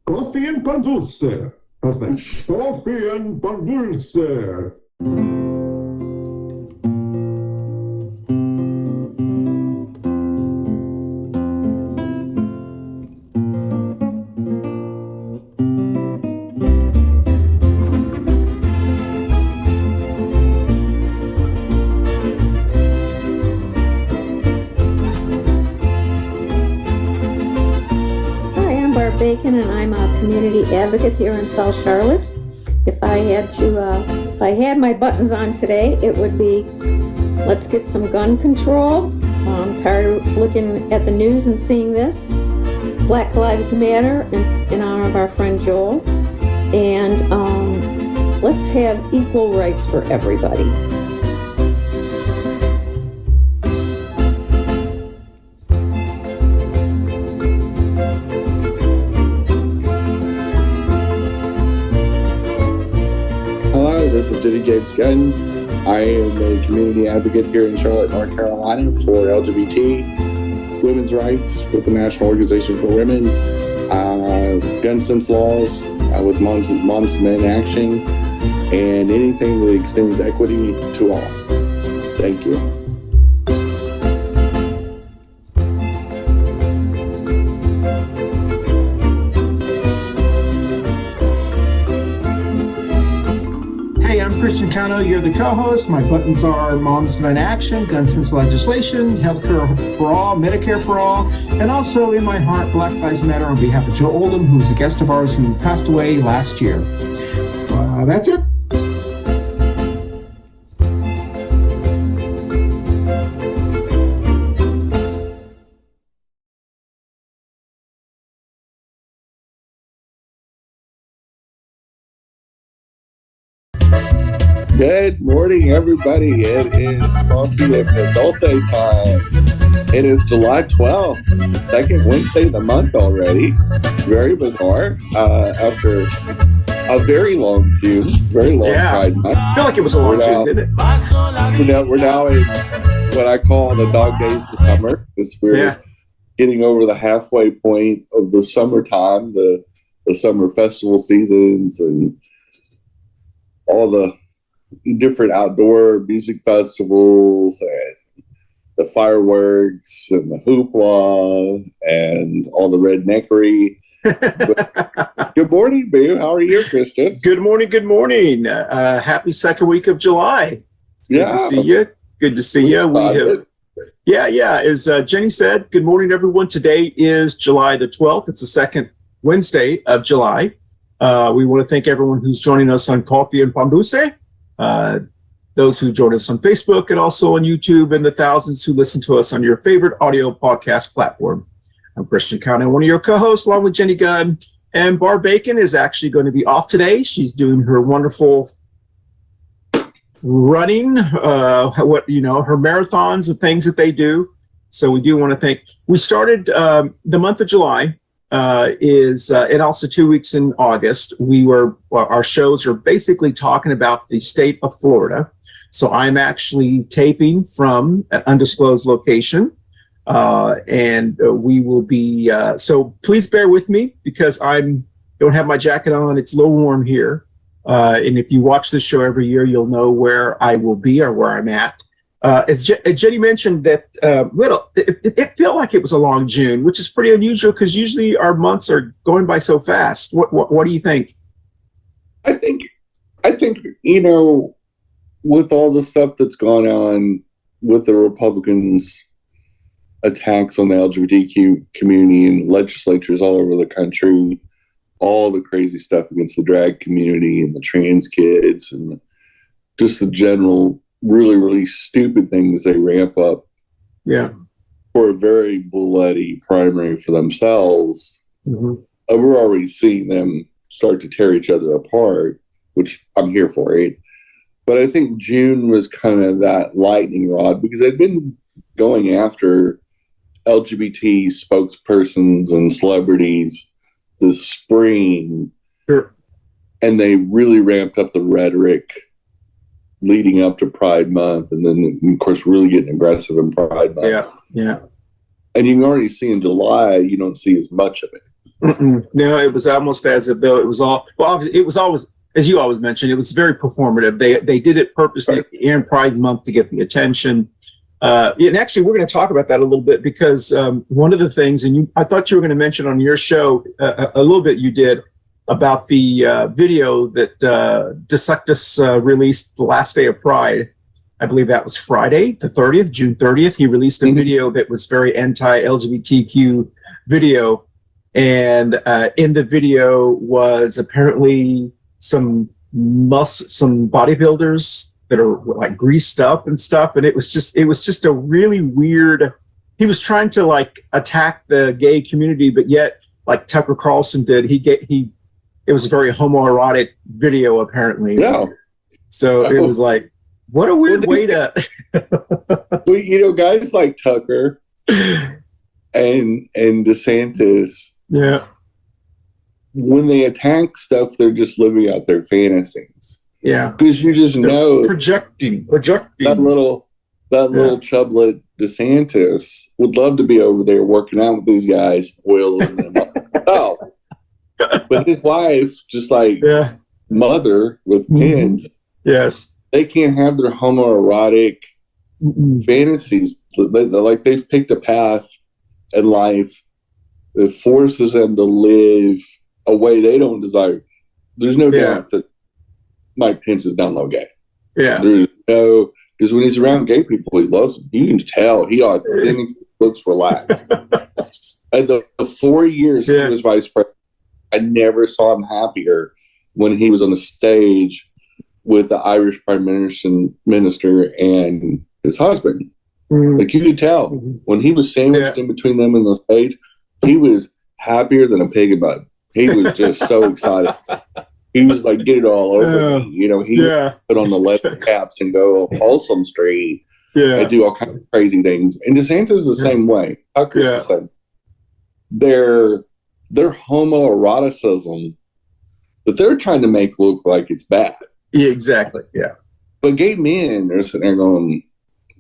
Coffee and Pan Dulce. How's that? Coffee and Pan Dulce. Barb Bacon, and I'm a community advocate here in South Charlotte. If I had my buttons on today, it would be, let's get some gun control. I'm tired of looking at the news and seeing this. Black Lives Matter in honor of our friend Joel. And let's have equal rights for everybody. This is Jenny James Gunn. I am a community advocate here in Charlotte, North Carolina for LGBT women's rights with the National Organization for Women, gun sense laws with Moms and Men Action, and anything that extends equity to all. Thank you. Christian Cano, you're the co-host. My buttons are Moms and Men Action, gun sense legislation, healthcare for all, Medicare for all, and also in my heart, Black Lives Matter on behalf of Joe Oldham, who's a guest of ours who passed away last year. That's it. Good morning, everybody. It is Coffee Pan Dulce time. It is July 12th, second Wednesday of the month already. Very bizarre. After a very long June, very long Pride month. I feel like it was a long June, didn't it? We're now in what I call the dog days of summer, because we're getting over the halfway point of the summertime, the summer festival seasons, and all the different outdoor music festivals and the fireworks and the hoopla and all the redneckery. Good morning, Boo. How are you, Kristen? Good morning. Happy second week of July. Good to see you. Good to see you. As Jenny said, good morning, everyone. Today is July the 12th. It's the second Wednesday of July. We want to thank everyone who's joining us on Coffee and Pan Dulce. Those who join us on Facebook and also on YouTube, and the thousands who listen to us on your favorite audio podcast platform. I'm Christian Cano, one of your co-hosts, along with Jenny Gunn. And Barb Bacon is actually going to be off today. She's doing her wonderful running, her marathons and things that they do. So we do want to thank. We started the month of July. And also 2 weeks in August, our shows are basically talking about the state of Florida. So I'm actually taping from an undisclosed location, and we will be, so please bear with me because I don't have my jacket on. It's a little warm here. And if you watch this show every year, you'll know where I will be or where I'm at. As Jenny mentioned that it felt like it was a long June, which is pretty unusual because usually our months are going by so fast. What do you think? I think with all the stuff that's gone on with the Republicans' attacks on the LGBTQ community and legislatures all over the country, all the crazy stuff against the drag community and the trans kids and just the general really, really stupid things they ramp up for a very bloody primary for themselves. Mm-hmm. We're already seeing them start to tear each other apart, which I'm here for it. But I think June was kind of that lightning rod because they'd been going after LGBT spokespersons and celebrities this spring. Sure. And they really ramped up the rhetoric leading up to Pride Month, and then, of course, really getting aggressive in Pride Month. Yeah. And you can already see in July, you don't see as much of it. No, it was almost as if though it was all, well, obviously, it was always, as you always mentioned, it was very performative. They did it purposely in Pride Month to get the attention. And actually, we're going to talk about that a little bit because one of the things, and I thought you were going to mention on your show a little bit, you did, about the video that DeSantis released the last day of Pride. I believe that was Friday, the 30th, June 30th. He released a video that was very anti-LGBTQ video. And in the video was apparently some bodybuilders that are like greased up and stuff. And it was just a really weird, he was trying to like attack the gay community, but yet like Tucker Carlson did, it was a very homoerotic video apparently. Yeah. So it was like, what a weird way to. Well, guys like Tucker and DeSantis. Yeah. When they attack stuff, they're just living out their fantasies. Yeah. Because you just know projecting. That little chublet DeSantis would love to be over there working out with these guys, oiling them up. Oh. But his wife, just like mother with pins, yes, they can't have their homoerotic fantasies. Like they've picked a path in life that forces them to live a way they don't desire. There's no doubt that Mike Pence is down low gay. Yeah. There's no, because when he's around gay people, he loves them. You can tell he authentically looks relaxed. And the 4 years he was vice president, I never saw him happier when he was on the stage with the Irish Prime Minister and his husband. Like you could tell when he was sandwiched in between them in the stage, he was happier than a pig in mud. He was just so excited. He was like, get it all over me. He would put on the leather caps and go Folsom Street and do all kinds of crazy things. And DeSantis is the same way. Tucker's the same. Their homoeroticism that they're trying to make look like it's bad. Yeah, exactly. Yeah. But gay men are sitting there going,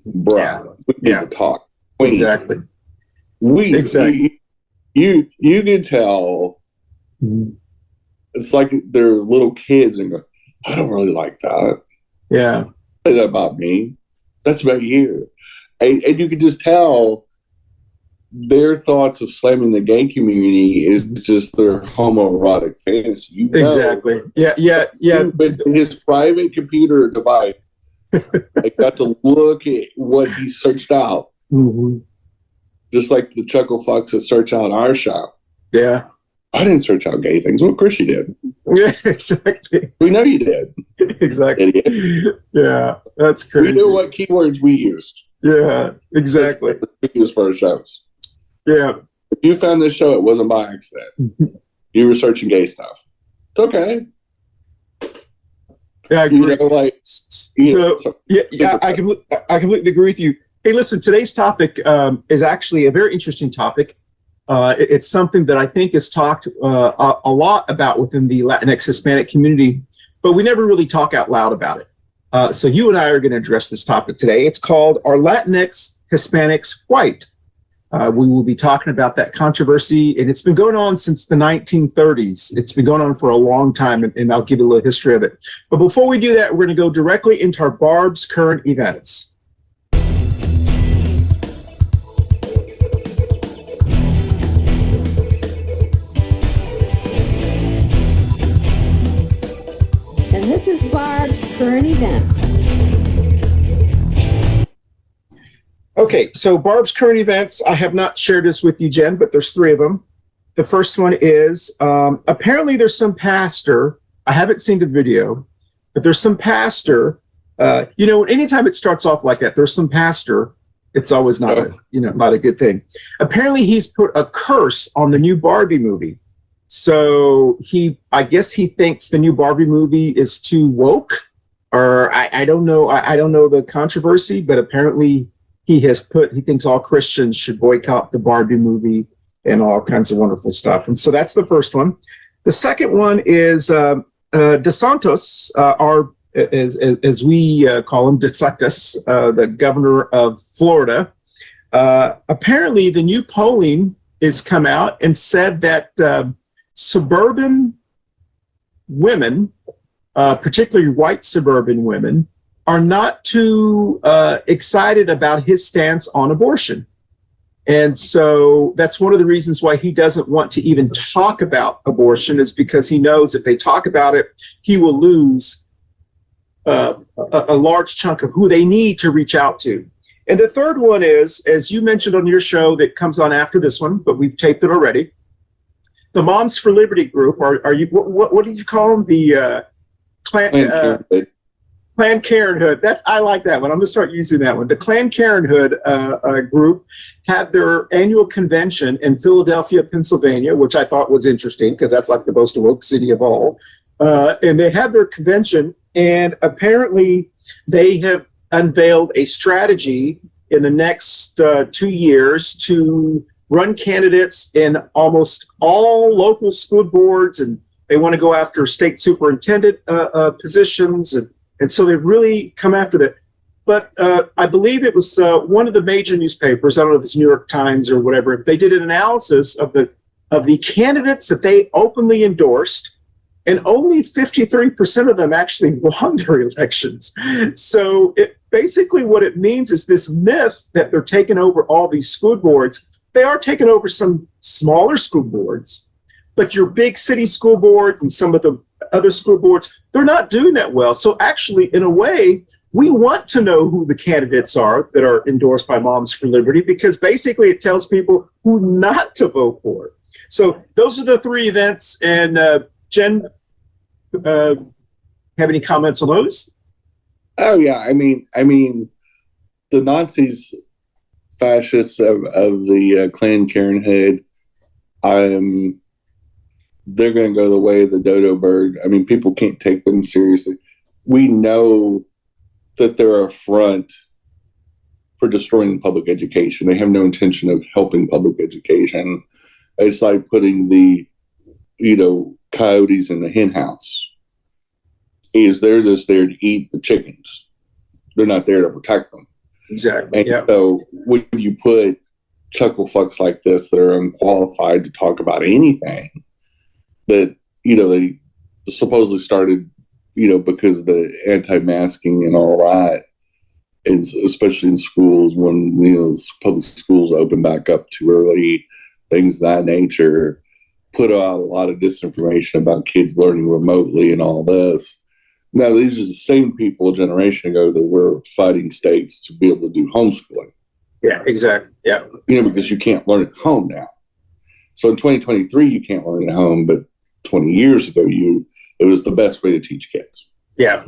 bro, we need to talk. Exactly. You can tell it's like they're little kids and go, I don't really like that. Yeah. Say that about me. That's about you. And you can just tell their thoughts of slamming the gay community is just their homoerotic fantasy. Exactly. Yeah. But his private computer device, I got to look at what he searched out. Just like the Chuckle Fucks that search out our show. Yeah. I didn't search out gay things. Well, of course you did. Yeah, exactly. We know you did. Exactly. Idiot. Yeah, that's crazy. We knew what keywords we used. Yeah, exactly. We used for our shows. Yeah. If you found this show, it wasn't by accident. You were searching gay stuff. It's okay. Yeah, I agree. I completely agree with you. Hey, listen, today's topic is actually a very interesting topic. It's something that I think is talked a lot about within the Latinx Hispanic community, but we never really talk out loud about it. So you and I are going to address this topic today. It's called Are Latinx Hispanics White? We will be talking about that controversy, and it's been going on since the 1930s. It's been going on for a long time, and I'll give you a little history of it. But before we do that, we're going to go directly into our Barb's current events. And this is Barb's current events. Okay, so Barb's current events, I have not shared this with you, Jen, but there's three of them. The first one is, apparently there's some pastor, I haven't seen the video, but there's some pastor, anytime it starts off like that, there's some pastor, it's always not a good thing. Apparently he's put a curse on the new Barbie movie. So I guess he thinks the new Barbie movie is too woke, or I don't know. I don't know the controversy, but apparently he thinks all Christians should boycott the Barbie movie and all kinds of wonderful stuff. And so that's the first one. The second one is DeSantis, as we call him, DeSantis, the governor of Florida. Apparently the new polling has come out and said that suburban women, particularly white suburban women, are not too excited about his stance on abortion. And so that's one of the reasons why he doesn't want to even talk about abortion, is because he knows if they talk about it, he will lose a large chunk of who they need to reach out to. And the third one is, as you mentioned on your show that comes on after this one, but we've taped it already, the Moms for Liberty group. Are you, what did you call them? The Planned Parenthood. I like that one. I'm going to start using that one. The Planned Parenthood group had their annual convention in Philadelphia, Pennsylvania, which I thought was interesting because that's like the most woke city of all. And they had their convention, and apparently they have unveiled a strategy in the next 2 years to run candidates in almost all local school boards, and they want to go after state superintendent positions, and so they've really come after that. But I believe it was one of the major newspapers, I don't know if it's New York Times or whatever, they did an analysis of the candidates that they openly endorsed, and only 53% of them actually won their elections. So basically what it means is this myth that they're taking over all these school boards. They are taking over some smaller school boards, but your big city school boards and some of the other school boards, they're not doing that well. So actually, in a way, we want to know who the candidates are that are endorsed by Moms for Liberty, because basically it tells people who not to vote for. So those are the three events. And Jen, have any comments on those? Oh yeah, I mean, the Nazis, fascists of the Planned Parenthood, they're going to go the way of the dodo bird. I mean, people can't take them seriously. We know that they're a front for destroying public education. They have no intention of helping public education. It's like putting the, coyotes in the hen house. They're just there to eat the chickens. They're not there to protect them. Exactly. And so when you put chuckle fucks like this that are unqualified to talk about anything, that, they supposedly started, because of the anti-masking and all that, and especially in schools when, public schools open back up too early, things of that nature, put out a lot of disinformation about kids learning remotely and all this. Now, these are the same people a generation ago that were fighting states to be able to do homeschooling. Yeah, exactly. Yeah. Because you can't learn at home now. So in 2023, you can't learn at home, but 20 years ago, it was the best way to teach kids. Yeah.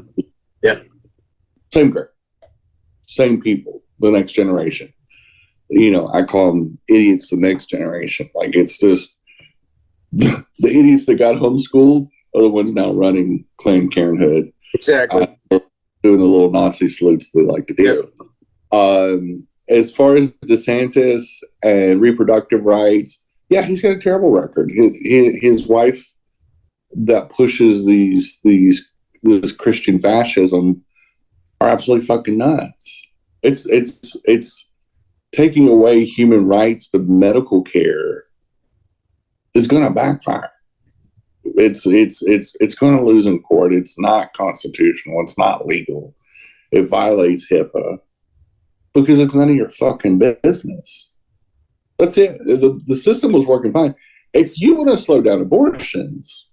Yeah. Same group, same people, the next generation. I call them idiots, the next generation. Like, it's just the idiots that got homeschooled are the ones now running Planned Parenthood. Exactly. Doing the little Nazi salutes they like to do. Yeah. As far as DeSantis and reproductive rights, yeah, he's got a terrible record. His wife that pushes this Christian fascism are absolutely fucking nuts. It's taking away human rights to medical care is going to backfire. It's going to lose in court. It's not constitutional. It's not legal. It violates HIPAA because it's none of your fucking business. That's it. The system was working fine. If you want to slow down abortions,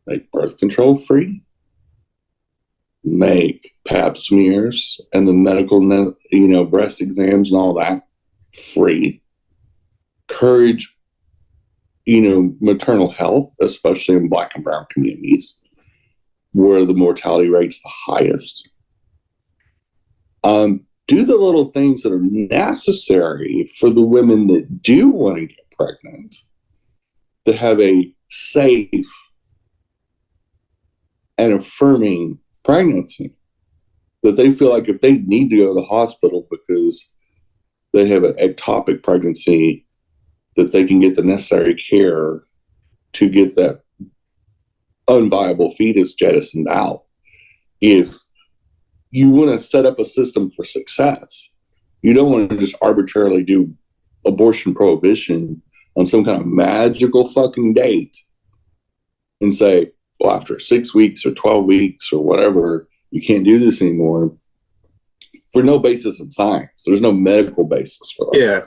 make birth control free, make pap smears and the medical, breast exams and all that free. Encourage, maternal health, especially in Black and brown communities, where the mortality rate's the highest. Do the little things that are necessary for the women that do want to get pregnant, to have a safe and affirming pregnancy, that they feel like if they need to go to the hospital because they have an ectopic pregnancy, that they can get the necessary care to get that unviable fetus jettisoned out. If you want to set up a system for success, you don't want to just arbitrarily do abortion prohibition on some kind of magical fucking date and say, well, after 6 weeks or 12 weeks or whatever, you can't do this anymore, for no basis in science. There's no medical basis for this. Yeah.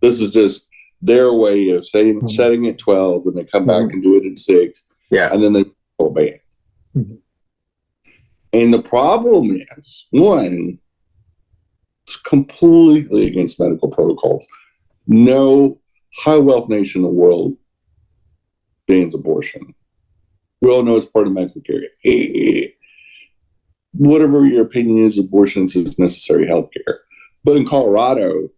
This is just their way of setting at 12, and they come back and do it at 6. Yeah. And then they obey it. And the problem is, one, it's completely against medical protocols. No high wealth nation in the world bans abortion. We all know it's part of medical care. Whatever your opinion is, abortion is necessary health care. But in Colorado,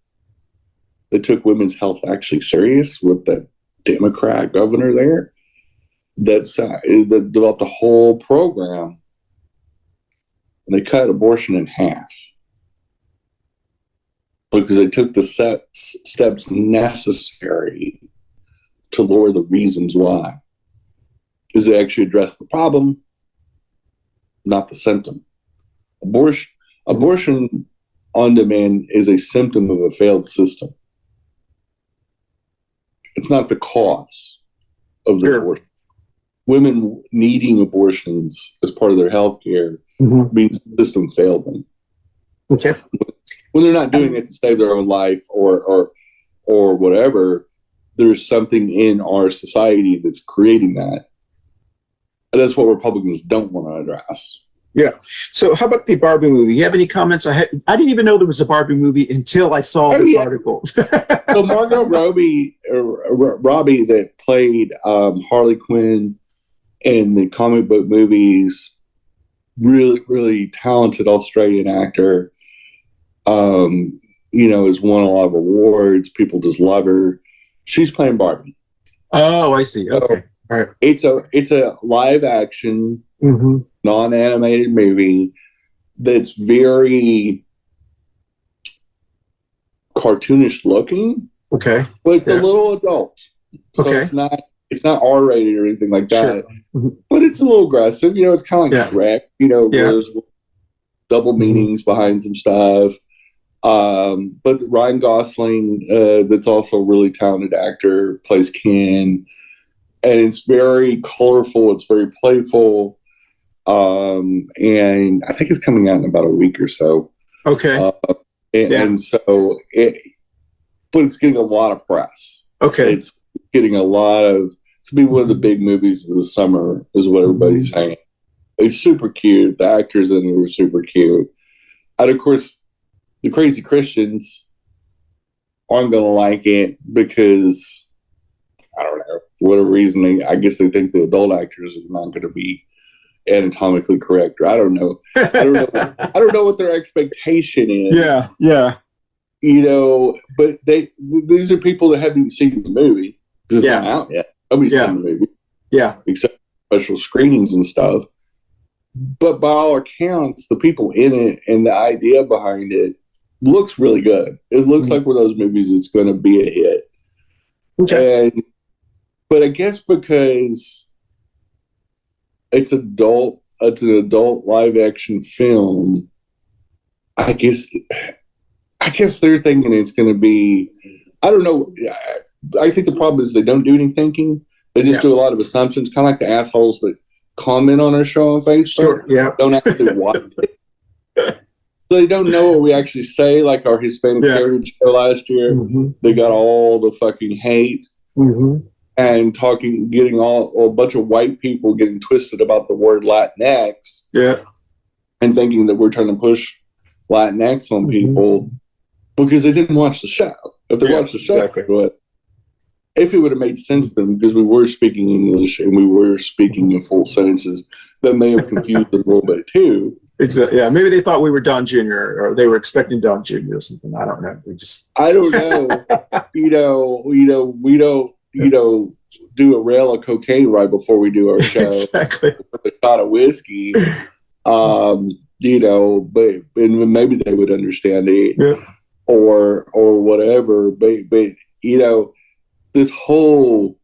they took women's health actually serious with the Democrat governor there that developed a whole program, and they cut abortion in half because they took the steps necessary to lower the reasons why. Because they actually addressed the problem, not the symptom. Abortion on demand is a symptom of a failed system. It's not the cause of the abortion. Women needing abortions as part of their health care means the system failed them. Okay. When they're not doing it to save their own life or whatever, there's something in our society that's creating that. And that's what Republicans don't want to address. Yeah. So how about the Barbie movie? You have any comments? I didn't even know there was a Barbie movie until I saw this article. So Margot Robbie that played Harley Quinn in the comic book movies, really, really talented Australian actor, has won a lot of awards. People just love her. She's playing Barbie. Oh, I see. Okay. All right. It's a live action, non-animated movie that's very cartoonish looking. Okay. But it's a little adult. So it's not R-rated or anything like that. Sure. But it's a little aggressive. It's kind of like Shrek. There's double meanings behind some stuff. But Ryan Gosling, that's also a really talented actor, plays Ken. And it's very colorful. It's very playful. And I think it's coming out in about a week or so. Okay. And so but it's getting a lot of press. Okay. It's getting a lot of, to be one of the big movies of the summer is what everybody's saying. It's super cute. The actors in it were super cute. And of course, the crazy Christians aren't going to like it because, I don't know, for whatever reason, I guess they think the adult actors are not going to be anatomically correct, or I don't know. I don't know what their expectation is. Yeah. But these are people that haven't even seen the movie because it's not out yet. Nobody's seen the movie. Yeah. Except special screenings and stuff. But by all accounts, the people in it and the idea behind it looks really good. It looks like one of those movies that's going to be a hit. Okay. But I guess because it's an adult live action film, I guess they're thinking it's going to be, I don't know. I think the problem is they don't do any thinking. They just do a lot of assumptions, kind of like the assholes that comment on our show on Facebook. Sure, don't actually watch it. So they don't know what we actually say, like our Hispanic Heritage show last year. They got all the fucking hate and getting a bunch of white people getting twisted about the word Latinx. And thinking that we're trying to push Latinx on people because they didn't watch the show. If they watched the show, if it would have made sense to them, because we were speaking English and we were speaking in full sentences, that may have confused them a little bit too. Exactly. Yeah. Maybe they thought we were Don Jr. or they were expecting Don Jr. or something. I don't know. I don't know. We don't, do a rail of cocaine right before we do our show. Exactly. With a shot of whiskey. But maybe they would understand it or whatever. But this whole,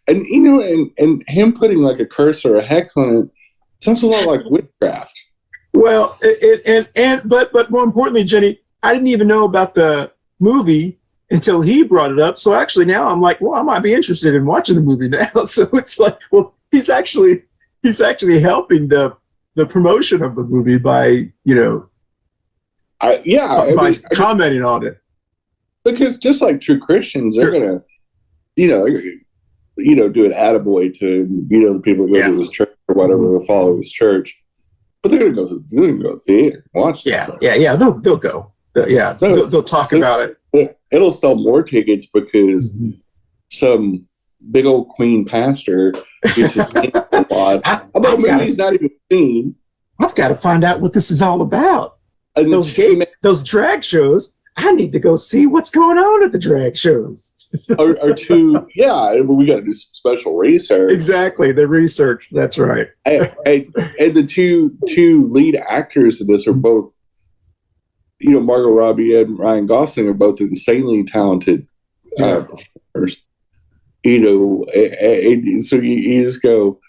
and him putting like a curse or a hex on it sounds a lot like witchcraft. Well, but more importantly, Jenny, I didn't even know about the movie until he brought it up. So actually now I'm like, well, I might be interested in watching the movie now. So it's like, well, he's actually helping the promotion of the movie by, by commenting on it. Because just like true Christians, they're gonna, do an attaboy to, the people who go to his church or whatever, or follow his church. But they're gonna go to the theater, watch this. They'll go. They'll talk about it. It'll sell more tickets because some big old queen pastor gets his name a lot about a movie he's not even seen. I've got to find out what this is all about. And those drag shows, I need to go see what's going on at the drag shows. we got to do some special research. Exactly, the research. That's right. And the two lead actors in this are both, Margot Robbie and Ryan Gosling are both insanely talented performers. So you just go,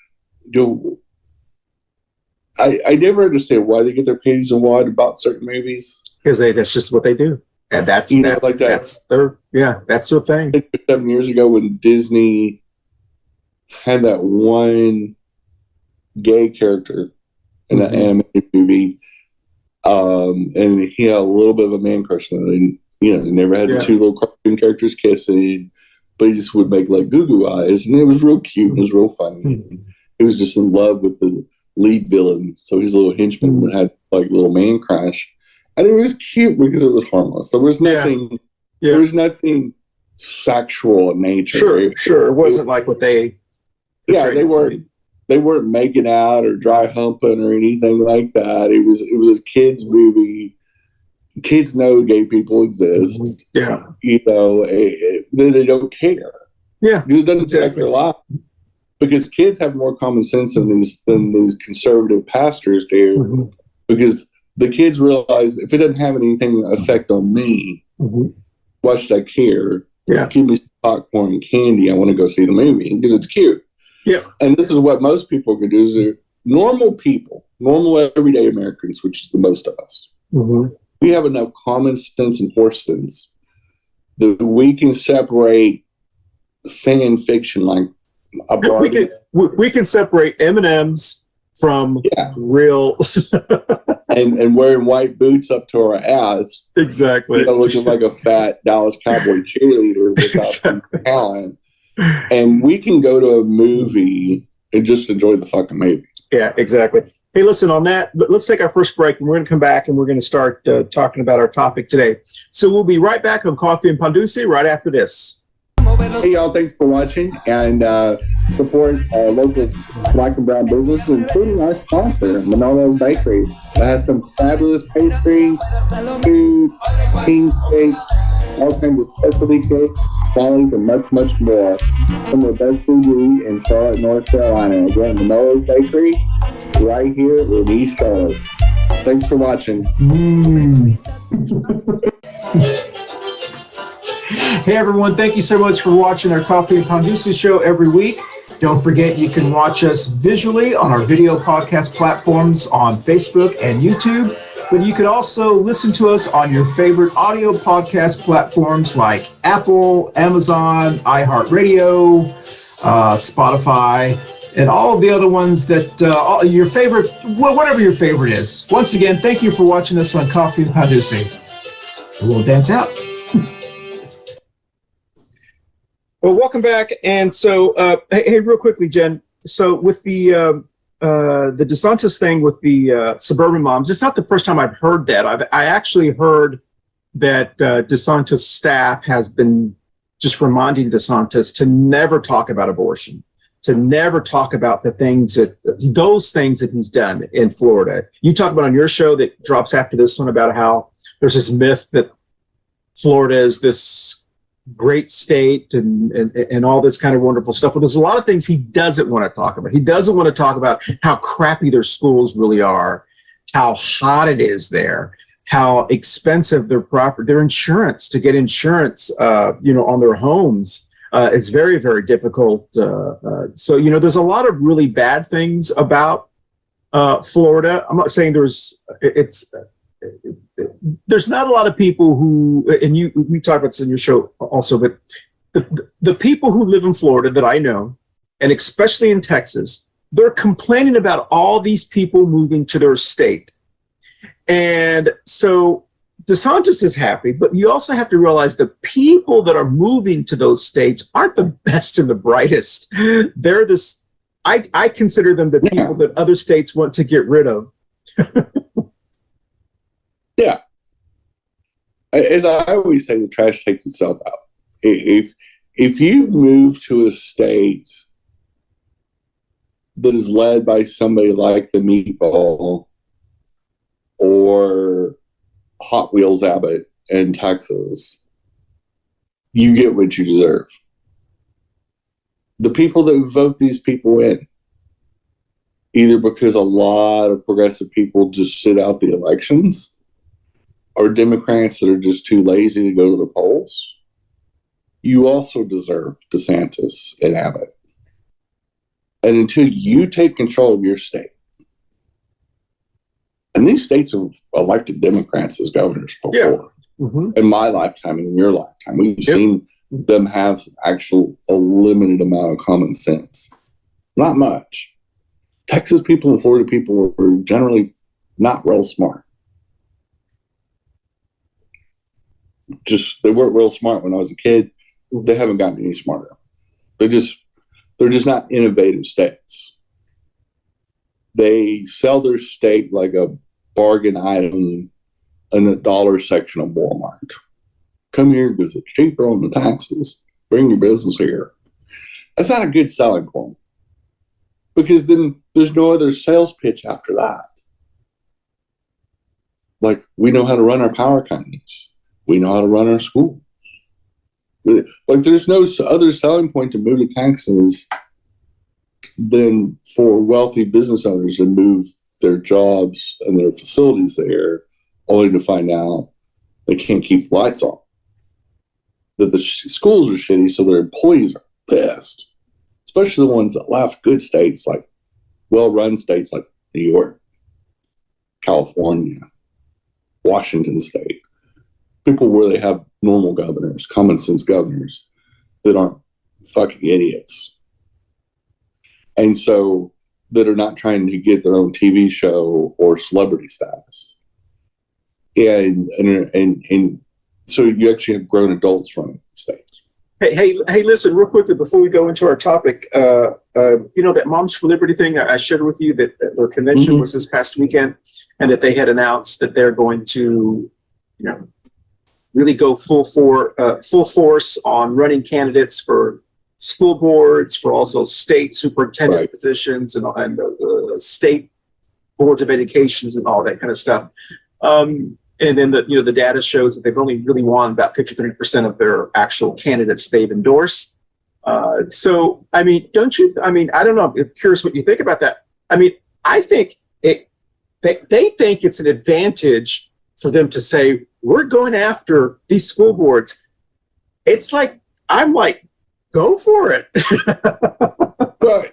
I never understand why they get their panties in wad about certain movies. Because that's just what they do. And that's their thing. 7 years ago when Disney had that one gay character in that animated movie, and he had a little bit of a man crush on it. And, they never had the two little cartoon characters kissing, but he just would make like goo eyes, and it was real cute. It was real funny. He was just in love with the lead villain, so his little henchman had like little man crush, and it was cute because it was harmless. There was nothing. There was nothing sexual in nature. Sure. It wasn't like what they. They weren't making out or dry humping or anything like that. It was a kids movie. Kids know gay people exist. Yeah. Then they don't care. Yeah. It doesn't affect their life. Because kids have more common sense than these conservative pastors do. Because the kids realize if it doesn't have anything effect on me, why should I care? Yeah. Give me some popcorn and candy. I want to go see the movie because it's cute. Yeah. And this is what most people can do. Is they're normal people, normal everyday Americans, which is the most of us. We have enough common sense and horse sense that we can separate fan fiction like a Barbie. We can separate M&Ms from real and wearing white boots up to our ass. Exactly. Looking like a fat Dallas Cowboy cheerleader without talent. And we can go to a movie and just enjoy the fucking movie. Yeah, exactly. Hey, listen, on that, let's take our first break, and we're going to come back, and we're going to start talking about our topic today. So we'll be right back on Coffee and Pan Dulce right after this. Hey, y'all, thanks for watching, and support local black and brown businesses, including our sponsor, Manolo Bakery. That has some fabulous pastries, food, king steaks, all kinds of specialty cakes, swallows, and much, much more. Some of the best food you eat in Charlotte, North Carolina. Again, Manolo Bakery, right here in East Charlotte. Thanks for watching. Hey everyone, thank you so much for watching our Coffee and Pan Dulce show every week. Don't forget you can watch us visually on our video podcast platforms on Facebook and YouTube, but you can also listen to us on your favorite audio podcast platforms like Apple, Amazon, iHeartRadio, Spotify, and all of the other ones that your favorite, whatever your favorite is. Once again, thank you for watching us on Coffee and Pan Dulce. We'll dance out. Well, welcome back. And so, hey, real quickly, Jen. So with the DeSantis thing with the suburban moms, it's not the first time I've heard that. I actually heard that DeSantis staff has been just reminding DeSantis to never talk about abortion, to never talk about those things that he's done in Florida. You talk about on your show that drops after this one about how there's this myth that Florida is this great state and all this kind of wonderful stuff. Well, there's a lot of things he doesn't want to talk about. He doesn't want to talk about how crappy their schools really are, how hot it is there, how expensive their insurance, to get insurance, on their homes. It's very, very difficult. So, there's a lot of really bad things about Florida. I'm not saying there's not a lot of people who, and we talk about this in your show also, but the people who live in Florida that I know, and especially in Texas, they're complaining about all these people moving to their state. And so DeSantis is happy, but you also have to realize the people that are moving to those states aren't the best and the brightest. They're this, I consider them the people that other states want to get rid of. Yeah. As I always say, the trash takes itself out. If you move to a state that is led by somebody like the Meatball or Hot Wheels Abbott in Texas, you get what you deserve. The people that vote these people in, either because a lot of progressive people just sit out the elections, or Democrats that are just too lazy to go to the polls, you also deserve DeSantis and Abbott. And until you take control of your state, and these states have elected Democrats as governors before, in my lifetime, in your lifetime, we've seen them have a limited amount of common sense. Not much. Texas people and Florida people were generally not real smart. They weren't real smart when I was a kid. They haven't gotten any smarter. They're just not innovative states. They sell their state like a bargain item in the dollar section of Walmart. Come here because it's cheaper on the taxes. Bring your business here. That's not a good selling point, because then there's no other sales pitch after that. Like, we know how to run our power companies. We know how to run our school. Like, there's no other selling point to move to Texas than for wealthy business owners to move their jobs and their facilities there, only to find out they can't keep the lights on. That the schools are shitty, so their employees are pissed. Especially the ones that left good states, like well-run states like New York, California, Washington State. People where they have normal governors, common sense governors that aren't fucking idiots. And so that are not trying to get their own TV show or celebrity status. And so you actually have grown adults running the state. Hey, listen, real quickly before we go into our topic, that Moms for Liberty thing I shared with you, that their convention was this past weekend, and that they had announced that they're going to, really go full force on running candidates for school boards, for also state superintendent positions, and state boards of educations and all that kind of stuff. And then the data shows that they've only really won about 53% of their actual candidates they've endorsed. So, I mean, I don't know. I'm curious what you think about that. I mean, I think they think it's an advantage for them to say, we're going after these school boards. It's like, I'm like, go for it. Well,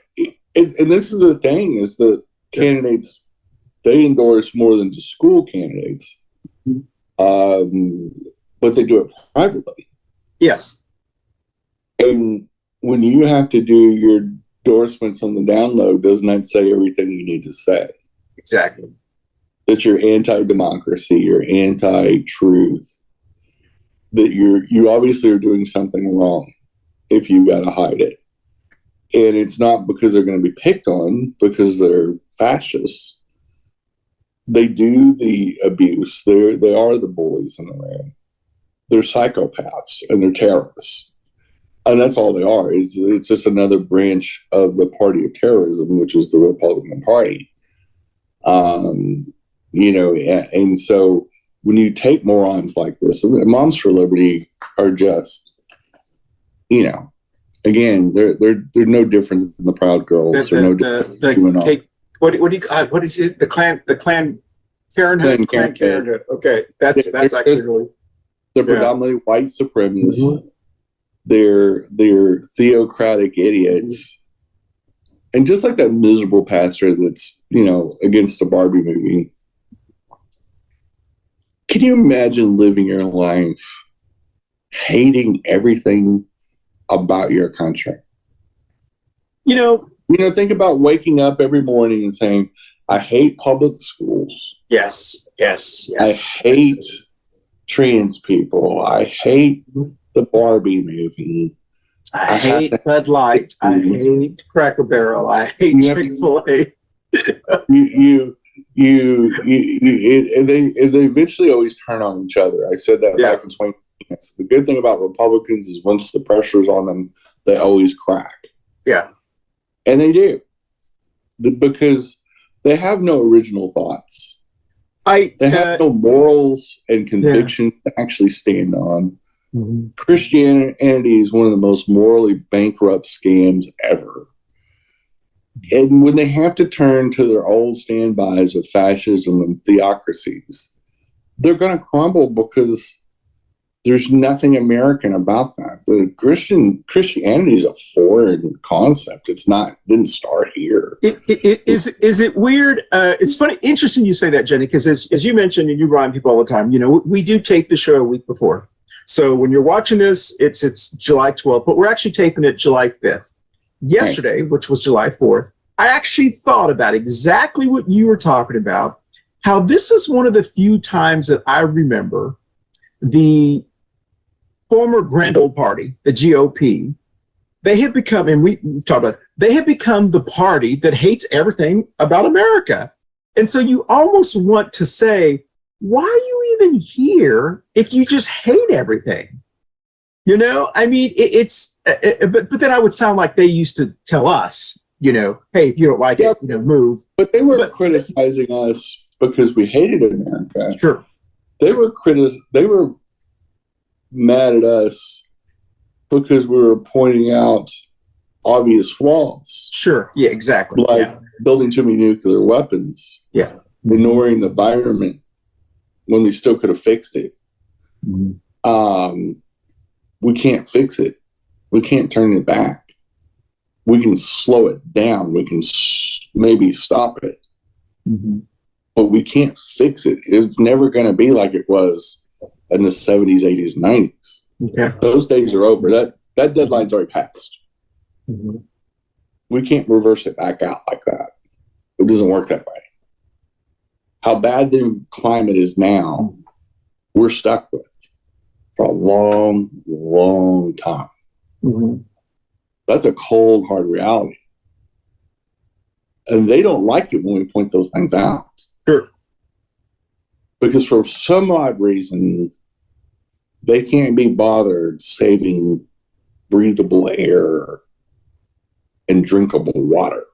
and this is the thing, is that candidates, they endorse more than just school candidates. But they do it privately. Yes. And when you have to do your endorsements on the download, doesn't that say everything you need to say? Exactly. That you're anti-democracy, you're anti-truth, that you obviously are doing something wrong if you got to hide it. And it's not because they're going to be picked on, because they're fascists. They do the abuse. They are the bullies in the land. They're psychopaths and they're terrorists. And that's all they are. It's just another branch of the party of terrorism, which is the Republican Party. And so when you take morons like this, and Moms for Liberty are just, again, they're no different than the Proud Girls. They're no different. What is it? The Clan Parenthood? Clan Parenthood. Okay, that's actually really. They're predominantly white supremacists. They're theocratic idiots, and just like that miserable pastor that's against the Barbie movie. Can you imagine living your life hating everything about your country? Think about waking up every morning and saying, I hate public schools. Yes. I hate trans people. I hate the Barbie movie. I hate Bud Light. I hate Cracker Barrel. I hate Chick-fil-A. They eventually always turn on each other. I said that back in 2010. The good thing about Republicans is once the pressure's on them, they always crack. Yeah. And they do. Because they have no original thoughts. They have no morals and conviction to actually stand on. Mm-hmm. Christianity is one of the most morally bankrupt scams ever. And when they have to turn to their old standbys of fascism and theocracies, they're going to crumble because there's nothing American about that. The Christianity is a foreign concept. Didn't start here. Is it weird? It's funny, interesting you say that, Jenny, because as you mentioned, and you remind people all the time, we do tape the show a week before. So when you're watching this, it's July 12th, but we're actually taping it July 5th. Yesterday, which was July 4th, I actually thought about exactly what you were talking about, how this is one of the few times that I remember the former Grand Old Party, the GOP, they have become, and we've talked about, they have become the party that hates everything about America. And so you almost want to say, why are you even here if you just hate everything? I mean, but then I would sound like they used to tell us, hey, if you don't like it, move. But they weren't criticizing us because we hated America. Sure. They were mad at us because we were pointing out obvious flaws. Sure. Yeah, exactly. Like building too many nuclear weapons. Yeah. Ignoring the environment when we still could have fixed it. Mm-hmm. We can't fix it. We can't turn it back. We can slow it down. We can maybe stop it. Mm-hmm. But we can't fix it. It's never going to be like it was in the 70s, 80s, 90s. Okay. Those days are over. That deadline's already passed. Mm-hmm. We can't reverse it back out like that. It doesn't work that way. How bad the climate is now, we're stuck with for a long, long time. Mm-hmm. That's a cold, hard reality. And they don't like it when we point those things out. Sure. Because for some odd reason, they can't be bothered saving breathable air and drinkable water.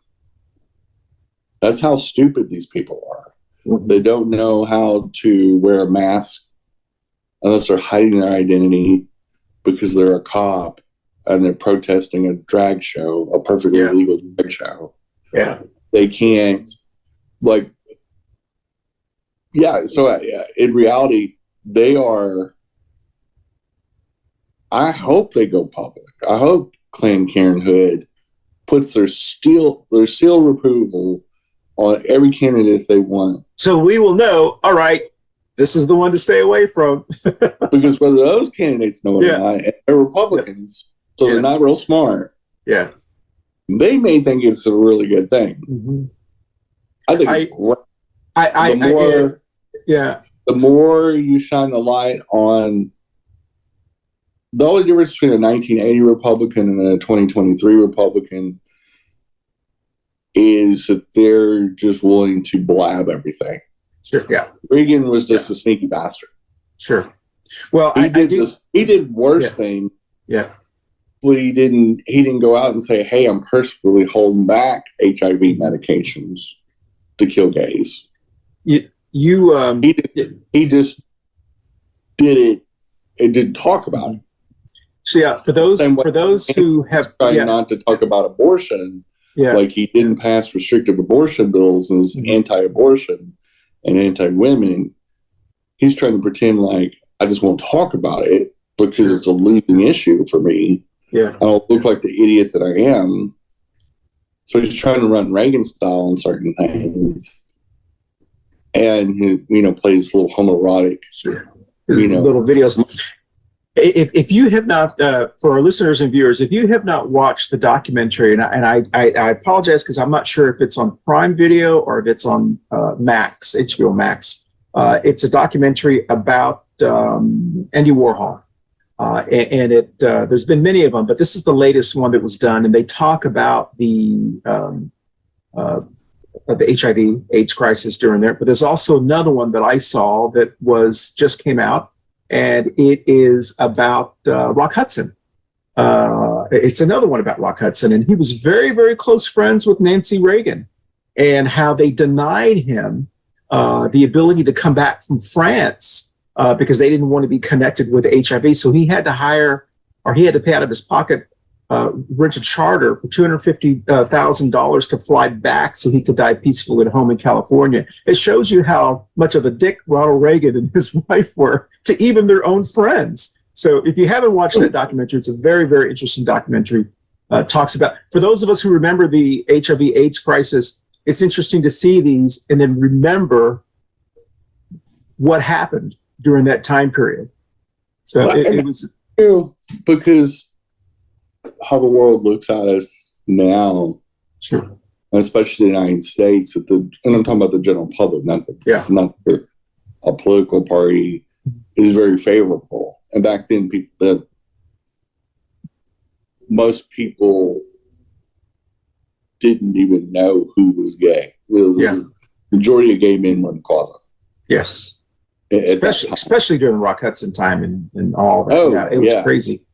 That's how stupid these people are. Mm-hmm. They don't know how to wear a mask unless they're hiding their identity because they're a cop and they're protesting a drag show, a perfectly legal drag show. Yeah. They can't, so in reality, they are, I hope they go public. I hope Planned Parenthood puts their seal of approval on every candidate they want. So we will know, all right, this is the one to stay away from. Because whether those candidates know it or not, and they're Republicans, so they're not real smart. Yeah. They may think it's a really good thing. Mm-hmm. I think it's great. The more you shine the light on the only difference between a 1980 Republican and a 2023 Republican is that they're just willing to blab everything. Sure. Yeah. Reagan was just a sneaky bastard. Sure. Well, he did worse things. Yeah. But he didn't go out and say, "Hey, I'm personally holding back HIV medications to kill gays." He just did it and didn't talk about it. So for those who have trying not to talk about abortion, like he didn't pass restrictive abortion bills and is anti-abortion and anti-women. He's trying to pretend like I just won't talk about it because it's a losing issue for me. Yeah, I don't look like the idiot that I am. So he's trying to run Reagan style on certain things. and he, plays little homoerotic, little videos. If you have not, for our listeners and viewers, if you have not watched the documentary, and I apologize because I'm not sure if it's on Prime Video or if it's on Max, HBO Max. It's a documentary about Andy Warhol, and there's been many of them, but this is the latest one that was done, and they talk about the HIV/AIDS crisis during there. But there's also another one that I saw that just came out. And it is about Rock Hudson. It's another one about Rock Hudson. And he was very, very close friends with Nancy Reagan, and how they denied him the ability to come back from France because they didn't want to be connected with HIV. So he had to pay out of his pocket, rent a charter for $250,000 to fly back so he could die peacefully at home in California. It shows you how much of a dick Ronald Reagan and his wife were to even their own friends. So if you haven't watched that documentary, it's a very, very interesting documentary. Talks about, for those of us who remember the HIV/AIDS crisis, it's interesting to see these and then remember what happened during that time period. So it was... Because how the world looks at us now, sure, especially the United States, and I'm talking about the general public, not a political party, is very favorable. And back then, most people didn't even know who was gay. The majority of gay men were in the closet. Yes, especially during the Rock Hudson time and all that. It was crazy.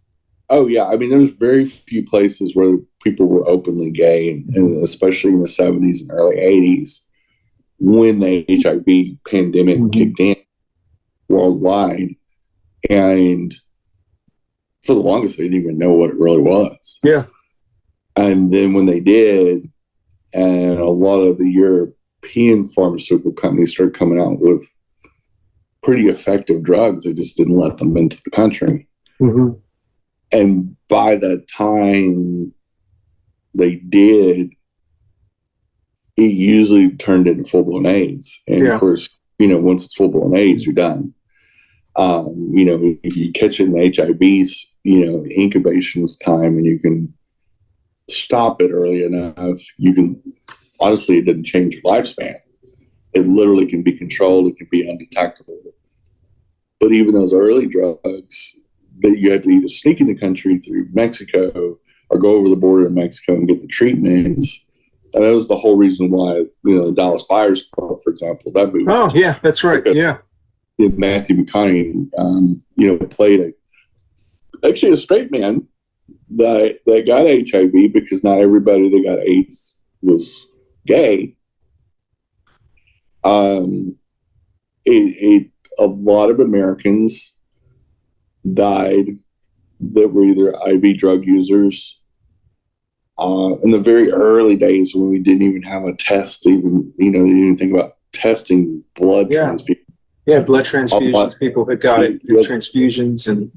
Oh, yeah. I mean, there was very few places where people were openly gay, and especially in the 70s and early 80s when the HIV pandemic kicked in worldwide. And for the longest, they didn't even know what it really was. Yeah. And then when they did, and a lot of the European pharmaceutical companies started coming out with pretty effective drugs, they just didn't let them into the country. Mm-hmm. And by the time they did, it usually turned into full-blown AIDS. And of course, once it's full-blown AIDS, you're done. If you catch it in HIV's, incubation's time, and you can stop it early enough, honestly, it doesn't change your lifespan. It literally can be controlled. It can be undetectable. But even those early drugs, that you had to either sneak in the country through Mexico or go over the border in Mexico and get the treatments. And that was the whole reason why, the Dallas Buyers Club, for example, that movie. Oh, yeah, that's right. Yeah. Matthew McConaughey, played a straight man that got HIV, because not everybody that got AIDS was gay. A lot of Americans died that were either IV drug users in the very early days when we didn't even have a test, they didn't even think about testing blood transfusions. Yeah, blood transfusions, people that got it through transfusions. And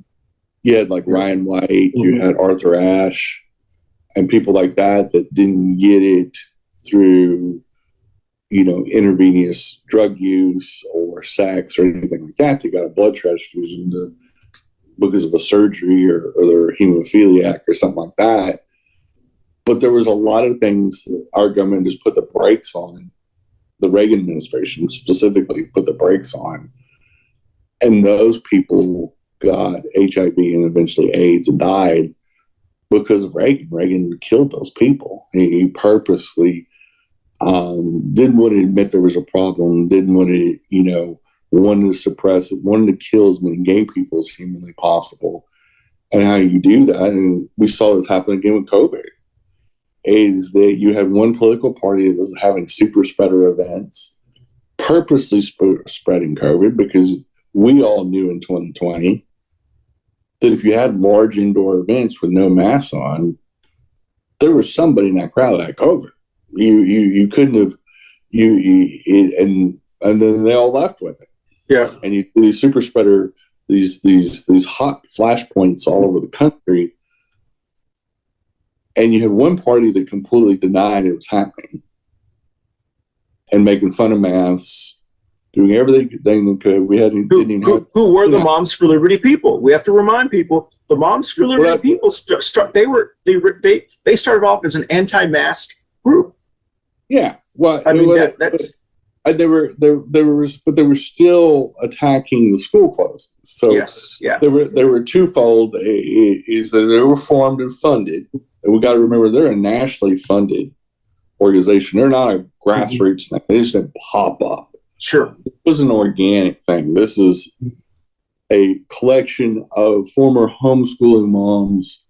you had like Ryan White, you had Arthur Ashe, and people like that didn't get it through, intravenous drug use or sex or anything like that. They got a blood transfusion because of a surgery or they're hemophiliac or something like that. But there was a lot of things that our government just put the brakes on. The Reagan administration specifically put the brakes on. And those people got HIV and eventually AIDS and died because of Reagan. Reagan killed those people. He purposely didn't want to admit there was a problem, didn't want to, wanted to suppress it, wanted to kill as many gay people as humanly possible. And how you do that, and we saw this happen again with COVID, is that you had one political party that was having super spreader events, purposely spreading COVID, because we all knew in 2020 that if you had large indoor events with no masks on, there was somebody in that crowd that had COVID. You couldn't have, and then they all left with it. Yeah. And these super spreader, these hot flashpoints all over the country. And you had one party that completely denied it was happening and making fun of masks doing everything they could. We didn't even have, who were the Moms for Liberty people. We have to remind people the Moms for Liberty people they started off as an anti-mask group. Yeah, well, I mean that's. They were still attacking the school closings. So yes, yeah, they were twofold. Is that they were formed and funded, and we got to remember they're a nationally funded organization. They're not a grassroots thing. They just didn't pop up. Sure, it was an organic thing. This is a collection of former homeschooling moms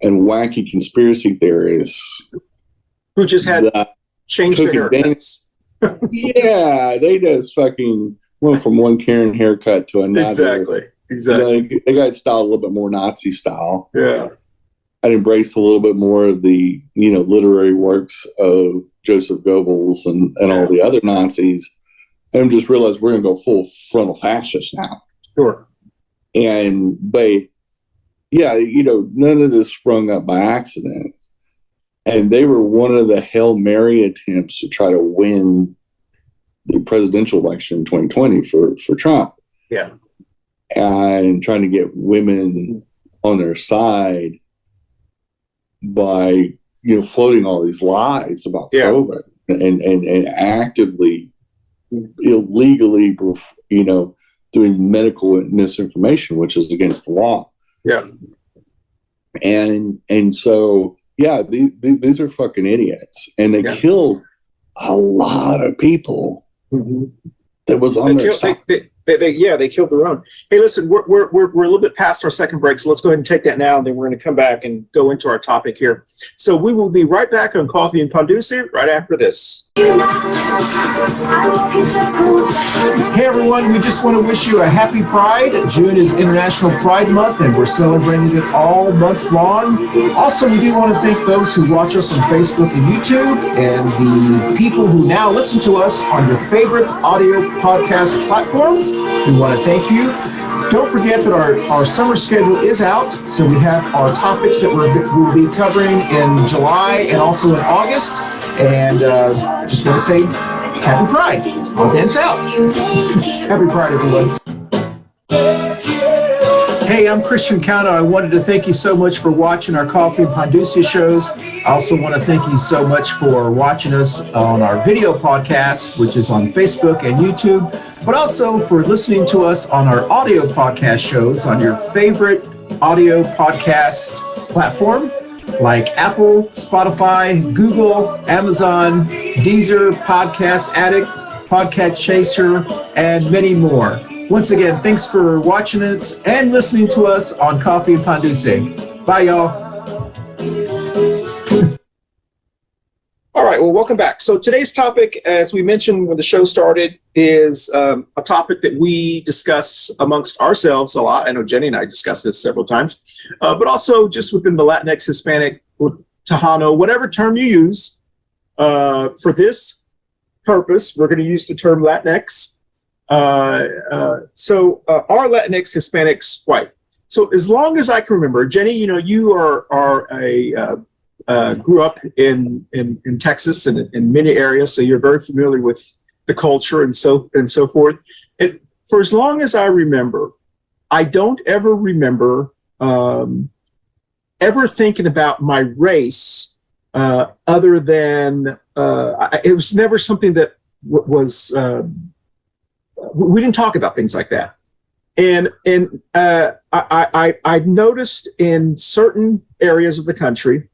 and wacky conspiracy theorists who just had changed their haircuts. Yeah, they just fucking went from one Karen haircut to another. Exactly. They got styled a little bit more Nazi style. Yeah. I'd embrace a little bit more of the, literary works of Joseph Goebbels and all the other Nazis, and just realized we're going to go full frontal fascist now. Sure. But none of this sprung up by accident. And they were one of the Hail Mary attempts to try to win the presidential election in 2020 for Trump. Yeah. And trying to get women on their side by, floating all these lies about COVID and actively, illegally, doing medical misinformation, which is against the law. Yeah. And so, yeah, these are fucking idiots, and they killed a lot of people that was on their side. They killed their own. Hey, listen, we're a little bit past our second break, so let's go ahead and take that now, and then we're going to come back and go into our topic here. So we will be right back on Coffee and Pan Dulce right after this. Hey everyone, we just want to wish you a happy Pride. June is International Pride Month, and we're celebrating it all month long. Also, we do want to thank those who watch us on Facebook and YouTube, and the people who now listen to us on your favorite audio podcast platform. We want to thank you. Don't forget that our summer schedule is out, so we have our topics that we'll be covering in July and also in August. And just want to say happy Pride. I'll dance out. Happy Pride, everyone. Hey, I'm Christian Cano. I wanted to thank you so much for watching our Coffee and Pan Dulce shows. I also want to thank you so much for watching us on our video podcast, which is on Facebook and YouTube, but also for listening to us on our audio podcast shows on your favorite audio podcast platform, like Apple, Spotify, Google, Amazon, Deezer, Podcast Addict, Podcast Chaser, and many more. Once again, thanks for watching us and listening to us on Coffee and Pan Dulce. Bye, y'all. All right, well, welcome back. So today's topic, as we mentioned when the show started, is a topic that we discuss amongst ourselves a lot. I know Jenny and I discussed this several times, but also just within the Latinx, Hispanic, Tejano, whatever term you use. For this purpose, we're going to use the term Latinx. So our Latinx, Hispanics, white. So as long as I can remember, Jenny, you grew up in Texas and in many areas, so you're very familiar with the culture and so forth. And for as long as I remember, I don't ever remember ever thinking about my race other than it was never something that was. We didn't talk about things like that, and I've noticed in certain areas of the country,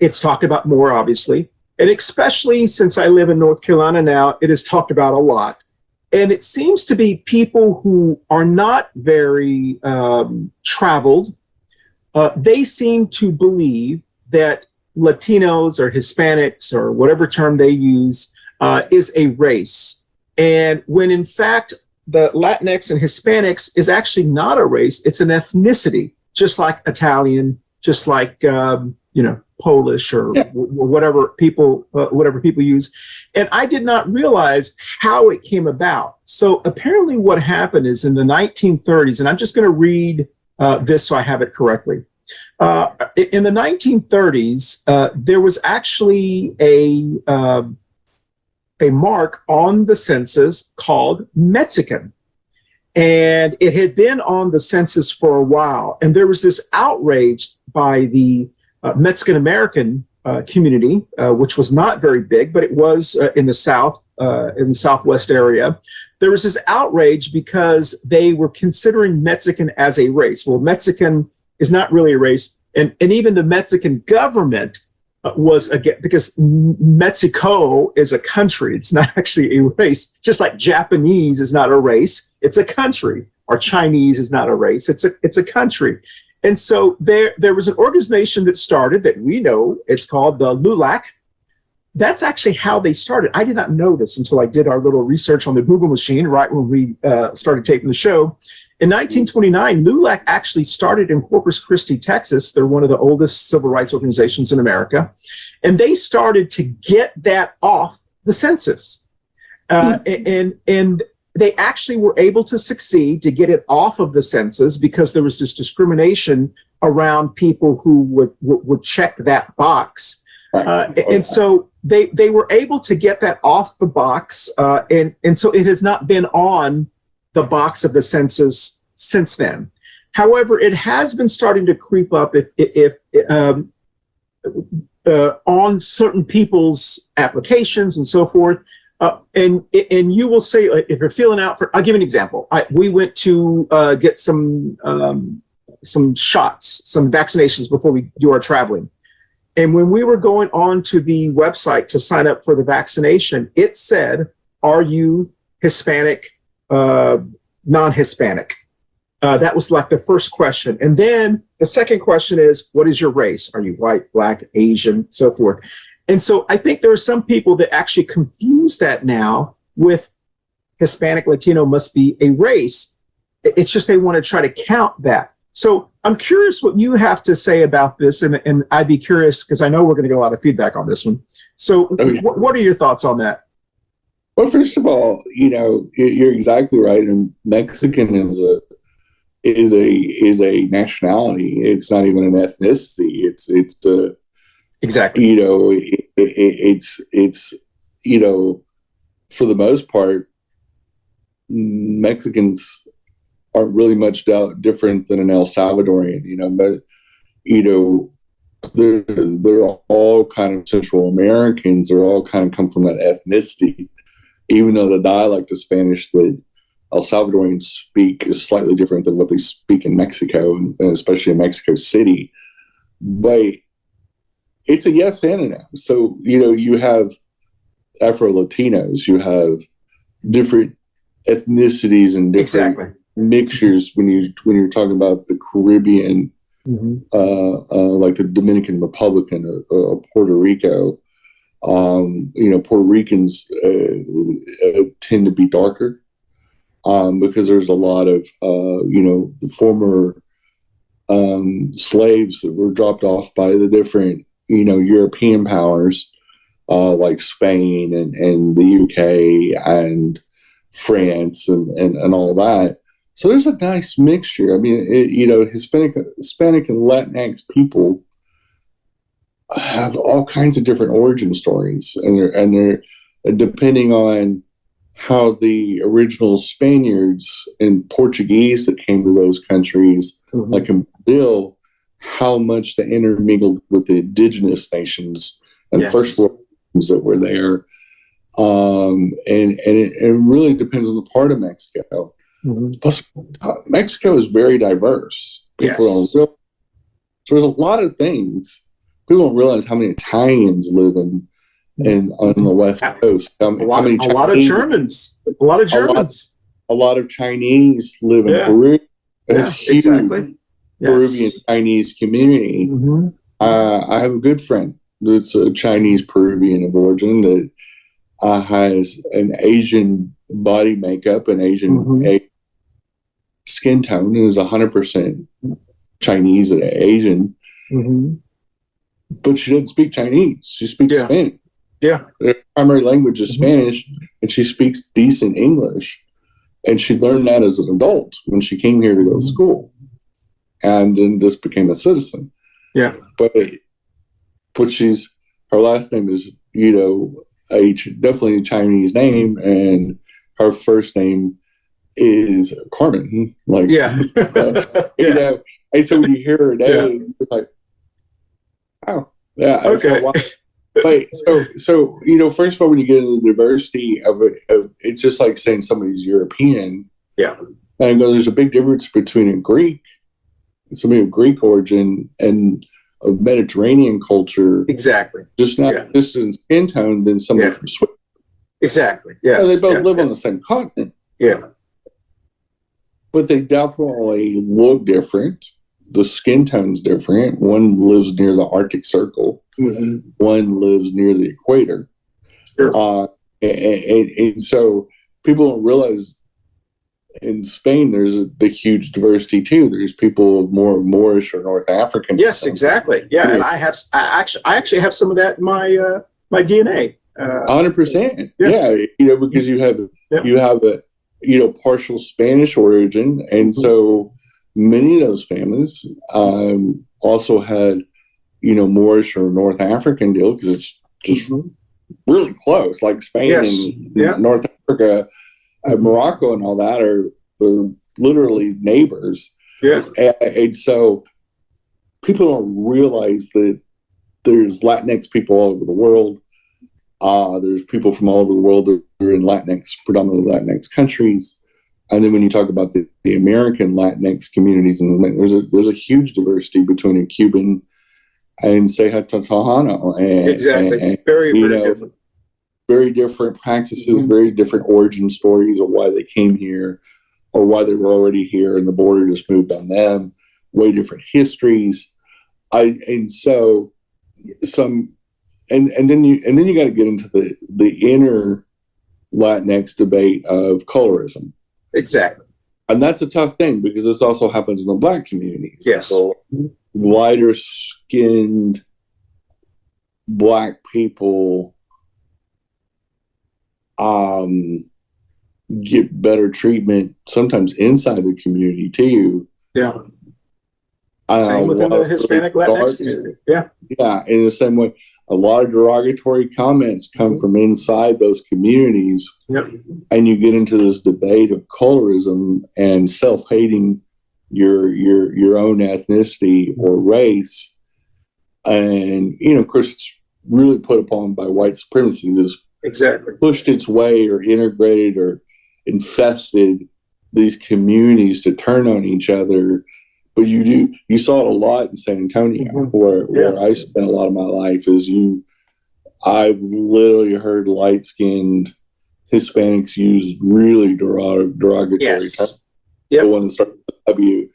it's talked about more, obviously, and especially since I live in North Carolina now, it is talked about a lot. And it seems to be people who are not very traveled. They seem to believe that Latinos or Hispanics or whatever term they use is a race. And when in fact, the Latinx and Hispanics is actually not a race, it's an ethnicity, just like Italian, just like, Polish or whatever people use. And I did not realize how it came about. So apparently what happened is in the 1930s, and I'm just going to read this so I have it correctly. In the 1930s, there was actually a mark on the census called Mexican. And it had been on the census for a while. And there was this outrage by the Mexican American community, which was not very big, but it was in the Southwest area. There was this outrage because they were considering Mexican as a race. Well, Mexican is not really a race. And even the Mexican government was again, because Mexico is a country. It's not actually a race, just like Japanese is not a race. It's a country, or Chinese is not a race. It's a country. And so there was an organization that started that we know. It's called the LULAC. That's actually how they started. I did not know this until I did our little research on the Google machine right when we started taping the show. In 1929, LULAC actually started in Corpus Christi, Texas. They're one of the oldest civil rights organizations in America. And they started to get that off the census. And they actually were able to succeed to get it off of the census because there was this discrimination around people who would check that box. And so they were able to get that off the box. And so it has not been on the box of the census since then. However, it has been starting to creep up on certain people's applications and so forth. And you will say, if you're filling out for, I'll give you an example. We went to get some shots, some vaccinations before we do our traveling. And when we were going on to the website to sign up for the vaccination, it said, "Are you Hispanic, non-Hispanic?" That was like the first question. And then the second question is, what is your race? Are you white, black, Asian, so forth? And so I think there are some people that actually confuse that now with Hispanic, Latino must be a race. It's just they want to try to count that. So I'm curious what you have to say about this, and I'd be curious because I know we're going to get a lot of feedback on this one. So what are your thoughts on that? Well, first of all, you're exactly right. And Mexican is a nationality. It's not even an ethnicity. It's exactly. It's for the most part, Mexicans aren't really much different than an El Salvadorian, but they're all kind of Central Americans. They're all kind of come from that ethnicity, even though the dialect of Spanish that El Salvadorians speak is slightly different than what they speak in Mexico, and especially in Mexico City. But it's a yes and a no. So, you have Afro-Latinos, you have different ethnicities and different mixtures when you're talking about the Caribbean, like the Dominican Republic or Puerto Rico. Puerto Ricans tend to be darker because there's a lot of the former slaves that were dropped off by the different European powers like Spain and the UK and France and all that. So there's a nice mixture. I mean, Hispanic and Latinx people have all kinds of different origin stories, and they're depending on how the original Spaniards and Portuguese that came to those countries, like in Brazil, how much they intermingled with the indigenous nations and first world nations that were there. And it really depends on the part of Mexico. Plus, Mexico is very diverse. People don't realize. So there's a lot of things. People don't realize how many Italians live on the West Coast. A lot of Germans. A lot of Germans. A lot of Chinese live in Peru. Yeah, exactly. Peruvian Chinese community. I have a good friend that's a Chinese Peruvian of origin that has an Asian body makeup and Asian skin tone and is 100% Chinese and Asian. But she doesn't speak Chinese. She speaks Spanish. Her primary language is Spanish, and she speaks decent English. And she learned that as an adult when she came here to go to school. And then just became a citizen. But her last name is, definitely a Chinese name, and her first name is Carmen. Like, Yeah. you know, and so when you hear her name, you're like, oh, yeah. Okay. But so you know, first of all, when you get into the diversity of it's just like saying somebody's European. Yeah. And I go, there's a big difference between a Greek, somebody of Greek origin, and a Mediterranean culture. Exactly. Just not just in skin tone than somebody from Switzerland. Exactly. Yes. They both live on the same continent. Yeah. But they definitely look different. The skin tone's different. One lives near the Arctic Circle. Mm-hmm. One lives near the equator. Sure. And so people don't realize in Spain there's the huge diversity too. There's people more Moorish or North African. Yes, exactly. Yeah, and I actually have some of that in my my DNA. 100%. Yeah, you know, because you have a partial Spanish origin, and so many of those families also had Moorish or North African deal, because it's just really close, like Spain and North Africa, Morocco and all that are literally neighbors. Yeah. And so people don't realize that there's Latinx people all over the world. There's people from all over the world that are in predominantly Latinx countries. And then when you talk about the American Latinx communities, and there's a huge diversity between a Cuban and say Tejano. Exactly. And, very different. Very different practices, very different origin stories of why they came here or why they were already here and the border just moved on them. Way different histories. And then you got to get into the inner Latinx debate of colorism. Exactly. And that's a tough thing because this also happens in the Black communities. Yes. So lighter skinned Black people get better treatment sometimes inside the community too. Yeah. Same within the Hispanic Latinx community. Yeah. Yeah. In the same way, a lot of derogatory comments come from inside those communities. Yep. And you get into this debate of colorism and self-hating your own ethnicity or race. And, of course, it's really put upon by white supremacy. This pushed its way or integrated or infested these communities to turn on each other. But you saw it a lot in San Antonio, where I spent a lot of my life. I've literally heard light-skinned Hispanics use really derogatory terms. The one that starts with W,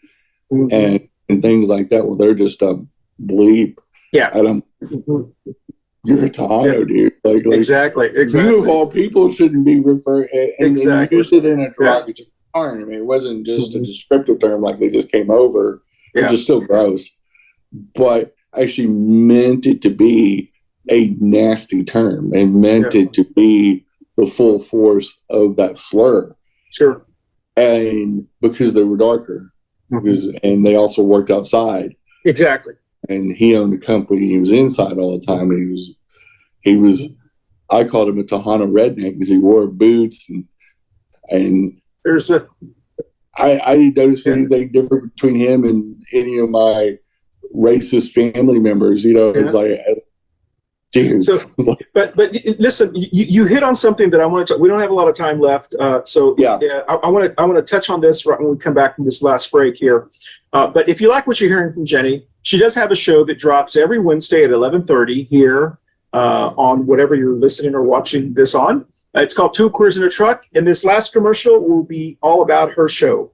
and things like that. Well, they're just a bleep. Yeah, and you're a Tejano, dude. Like, exactly. You of all people shouldn't be referred and use it in a derogatory term. I mean, it wasn't just a descriptive term like they just came over, which is still gross, but actually meant it to be a nasty term and meant it to be the full force of that slur. Sure. And because they were darker, and they also worked outside. Exactly. And he owned a company. He was inside all the time. And he was. I called him a Tejano redneck because he wore boots and there's I didn't notice anything different between him and any of my racist family members. It's like, dude. So, but listen, you hit on something that I want to. We don't have a lot of time left, I want to touch on this right when we come back from this last break here. But if you like what you're hearing from Jenny, she does have a show that drops every Wednesday at 11:30 here on whatever you're listening or watching this on. It's called Two Queers in a Truck, and this last commercial will be all about her show.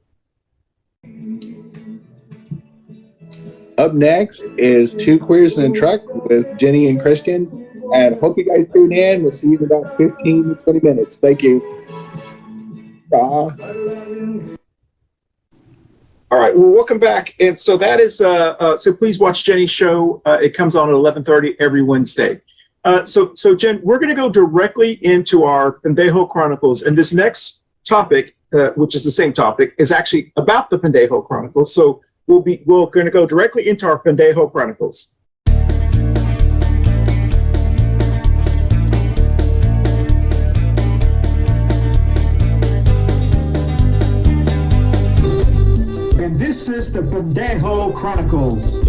Up next is Two Queers in a Truck with Jenny and Christian. And hope you guys tune in. We'll see you in about 15 to 20 minutes. Thank you. Bye. All right. Well, welcome back. And so that is, so please watch Jenny's show. It comes on at 11:30 every Wednesday. So Jen, we're going to go directly into our Pendejo Chronicles. And this next topic, which is the same topic, is actually about the Pendejo Chronicles. So we're going to go directly into our Pendejo Chronicles. and this is the Pendejo Chronicles.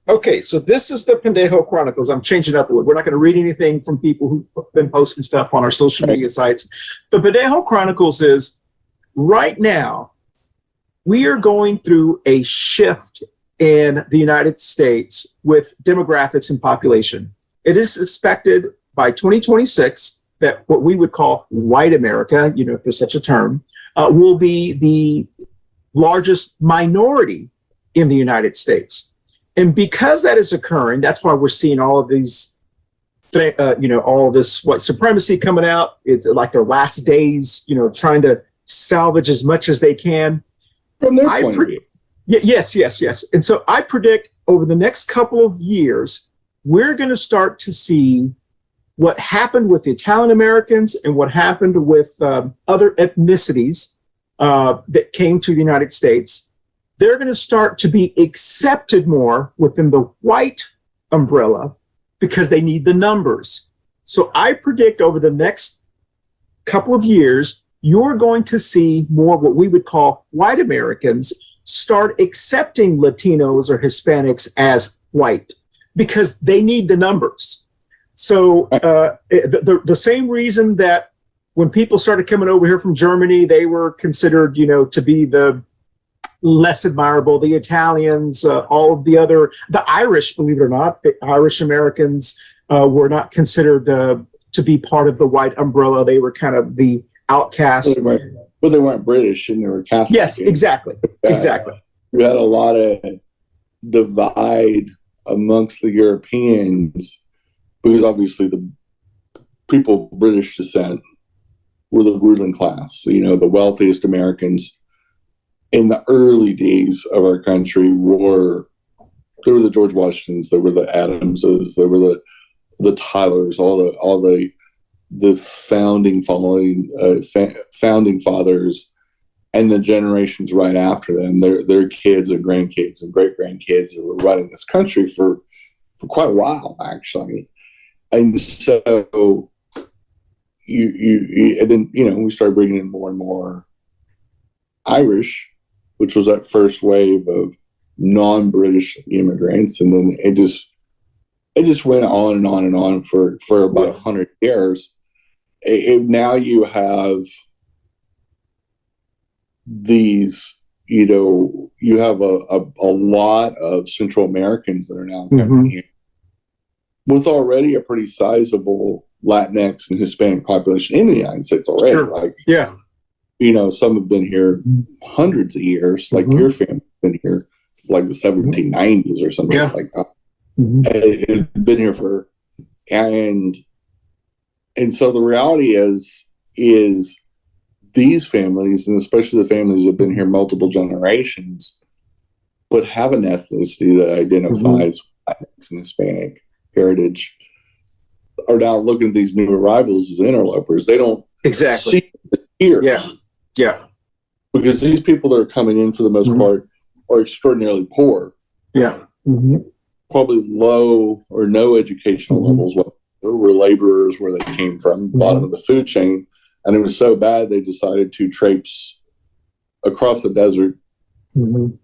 Okay, so this is the Pendejo Chronicles. I'm changing up a little. We're not going to read anything from people who've been posting stuff on our social media sites. The Pendejo Chronicles is, right now, we are going through a shift in the United States with demographics and population. It is expected by 2026 that what we would call white America, if there's such a term, will be the largest minority in the United States. And because that is occurring, that's why we're seeing all of these, all this white supremacy coming out. It's like their last days, trying to salvage as much as they can. From their point of view. Yes. And so I predict over the next couple of years, we're going to start to see what happened with the Italian Americans and what happened with other ethnicities that came to the United States. They're going to start to be accepted more within the white umbrella because they need the numbers. So I predict over the next couple of years, you're going to see more what we would call white Americans start accepting Latinos or Hispanics as white because they need the numbers. So the same reason that when people started coming over here from Germany, they were considered, to be the less admirable, the Italians, all of the Irish, believe it or not, the Irish Americans were not considered to be part of the white umbrella. They were kind of the outcasts. But they weren't British and they were Catholic. Yes, exactly. Exactly. We had a lot of divide amongst the Europeans because obviously the people of British descent were the ruling class. So, the wealthiest Americans in the early days of our country there were the George Washingtons, there were the Adamses, there were the Tylers, all the founding fathers, and the generations right after them, their kids and grandkids and great grandkids that were running this country for quite a while, actually. And so and then we started bringing in more and more Irish, which was that first wave of non-British immigrants, and then it just went on and on and on for about 100 years. Now you have these, you have a lot of Central Americans that are now coming here with already a pretty sizable Latinx and Hispanic population in the United States already. Sure. Some have been here hundreds of years, like your family's been here since like the 1790s or something like that. It's been here for, and so the reality is these families, and especially the families that have been here multiple generations, but have an ethnicity that identifies with Latinx and Hispanic heritage, are now looking at these new arrivals as interlopers. They don't see it here. Yeah. Because these people that are coming in for the most part are extraordinarily poor. Yeah. Probably low or no educational levels. They were laborers where they came from, bottom of the food chain. And it was so bad they decided to traipse across the desert,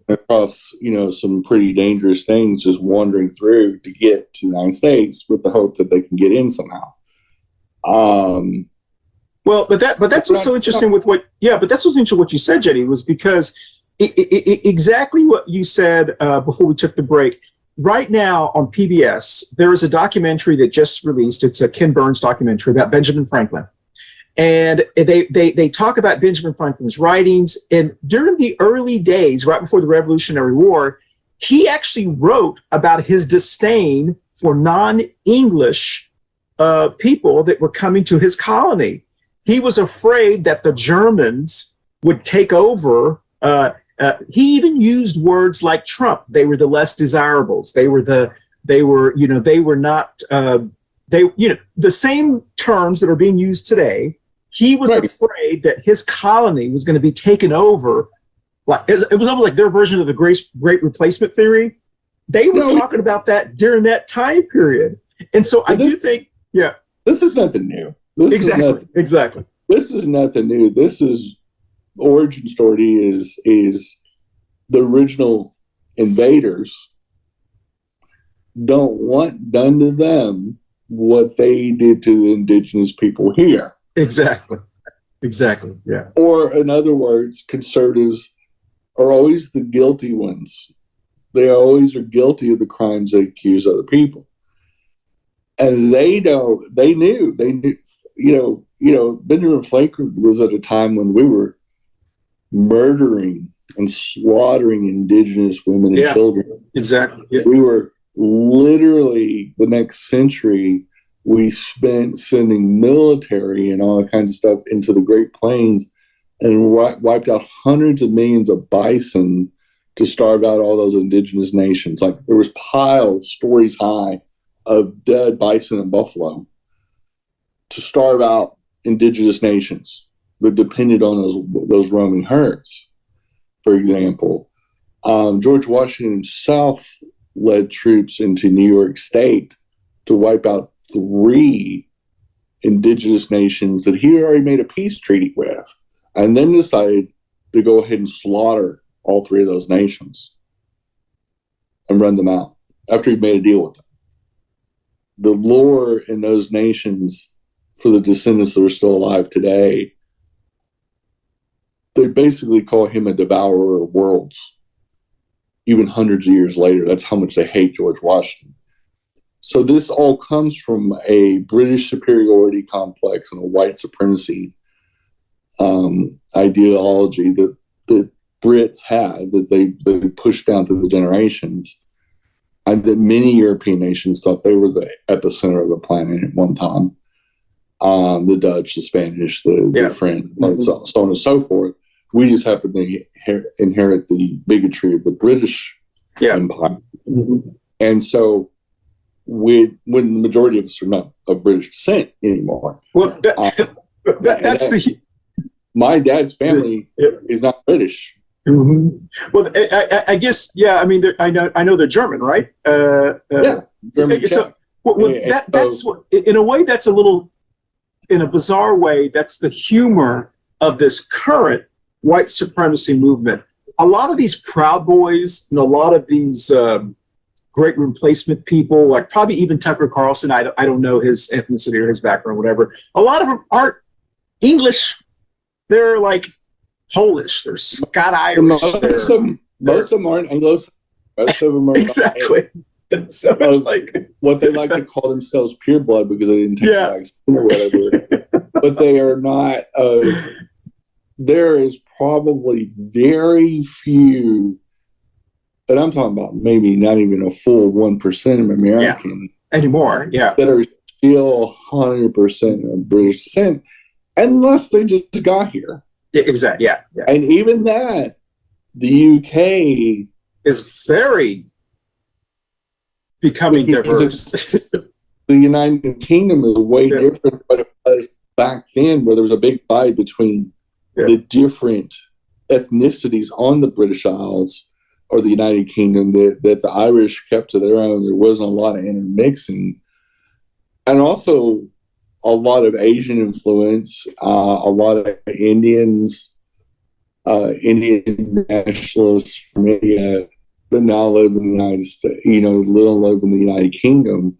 across, some pretty dangerous things, just wandering through to get to the United States with the hope that they can get in somehow. Well, but that's what's so interesting with what you said, Jenny, was because exactly what you said before we took the break. Right now on PBS, there is a documentary that just released. It's a Ken Burns documentary about Benjamin Franklin. And they talk about Benjamin Franklin's writings. And during the early days, right before the Revolutionary War, he actually wrote about his disdain for non-English people that were coming to his colony. He was afraid that the Germans would take over. He even used words like Trump. They were the less desirables. They were not the same terms that are being used today. He was afraid that his colony was going to be taken over. Like it was almost like their version of the great replacement theory. they were talking about that during that time period. And so I do think, this is nothing new. Exactly. This is nothing new. This is origin story is the original invaders don't want done to them what they did to the indigenous people here. Exactly. Yeah. Or in other words, conservatives are always the guilty ones. They always are guilty of the crimes they accuse other people. And they knew, Benjamin Franklin was at a time when we were murdering and slaughtering indigenous women and children. Exactly. Yeah. We were literally, the next century, we spent sending military and all that kinds of stuff into the Great Plains and wiped out hundreds of millions of bison to starve out all those indigenous nations. Like, there was piles, stories high, of dead bison and buffalo to starve out indigenous nations that depended on those roaming herds. For example, George Washington himself led troops into New York State to wipe out 3 indigenous nations that he already made a peace treaty with, and then decided to go ahead and slaughter all 3 of those nations and run them out after he made a deal with them. The lore in those nations, for the descendants that are still alive today, they basically call him a devourer of worlds. Even hundreds of years later, that's how much they hate George Washington. So this all comes from a British superiority complex and a white supremacy ideology that the Brits had, that they pushed down through the generations, and that many European nations thought they were the epicenter of the planet at one time. The Dutch, the Spanish, the French, so on and so forth. We just happened to inherit the bigotry of the British Empire. Mm-hmm. And so when the majority of us are not of British descent anymore. Well, my dad's family is not British. Mm-hmm. Well, I guess, I mean, I know they're German, right? German. So, that's what, in a way, that's a little, in a bizarre way, that's the humor of this current white supremacy movement. A lot of these Proud Boys and a lot of these great replacement people, like probably even Tucker Carlson, I don't know his ethnicity or his background, whatever. A lot of them aren't English. They're like Polish, they're Scott-Irish. Most of them aren't Anglo. Most of them are exactly. So it's like what they like to call themselves pure blood because they didn't take the vaccine or whatever. But they are not. There is probably very few, and I'm talking about maybe not even a full 1% of American anymore. That are still 100% of British descent, unless they just got here. Exactly. Yeah. And even that, the UK is very becoming diverse. The United Kingdom is way different than what it was back then, where there was a big divide between the different ethnicities on the British Isles or the United Kingdom that the Irish kept to their own. There wasn't a lot of intermixing. And also a lot of Asian influence, a lot of Indians, Indian nationalists from India that now live in the United States, little live in the United Kingdom.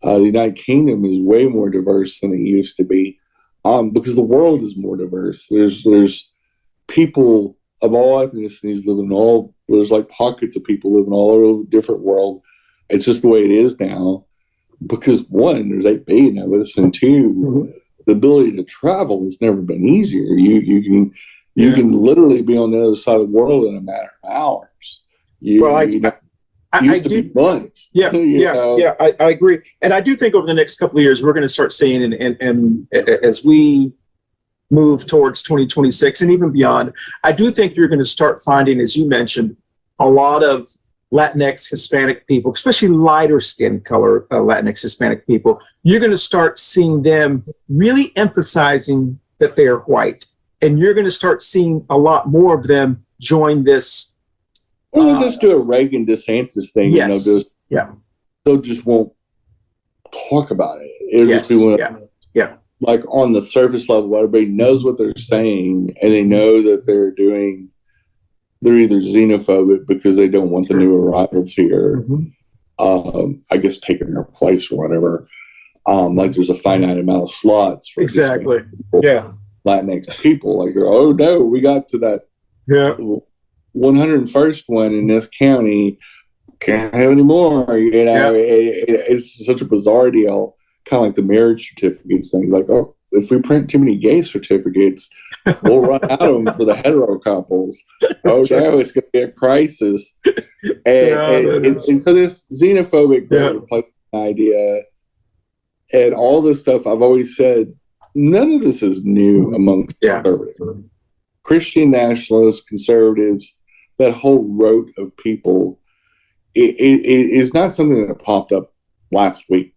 The United Kingdom is way more diverse than it used to be, because the world is more diverse. There's people of all ethnicities living there's like pockets of people living all over the different world. It's just the way it is now. Because 1, there's 8 billion of us, and 2, the ability to travel has never been easier. You can literally be on the other side of the world in a matter of hours. I used to be months. I agree, and I do think over the next couple of years we're going to start seeing, and as we move towards 2026 and even beyond, I do think you're going to start finding, as you mentioned, a lot of Latinx Hispanic people, especially lighter skin color Latinx Hispanic people. You're going to start seeing them really emphasizing that they are white, and you're going to start seeing a lot more of them join this Or they just do a Reagan DeSantis thing, Yes. and they'll just won't talk about it. It'll just be one of, like on the surface level, everybody knows what they're saying, and they know that they're either xenophobic because they don't want the new arrivals here, I guess taking their place or whatever. Like there's a finite amount of slots for Exactly. Latinx people. Like they're, oh no, we got to that 101st one in this county, can't have any more. You know, it's such a bizarre deal. Kind of like the marriage certificates thing. Like, oh, if we print too many gay certificates, we'll run out of them for the hetero couples. Oh no, it's going to be a crisis. And so this xenophobic idea and all this stuff, I've always said, none of this is new amongst conservatives. Christian nationalists, conservatives, that whole rote of people, it is not something that popped up last week.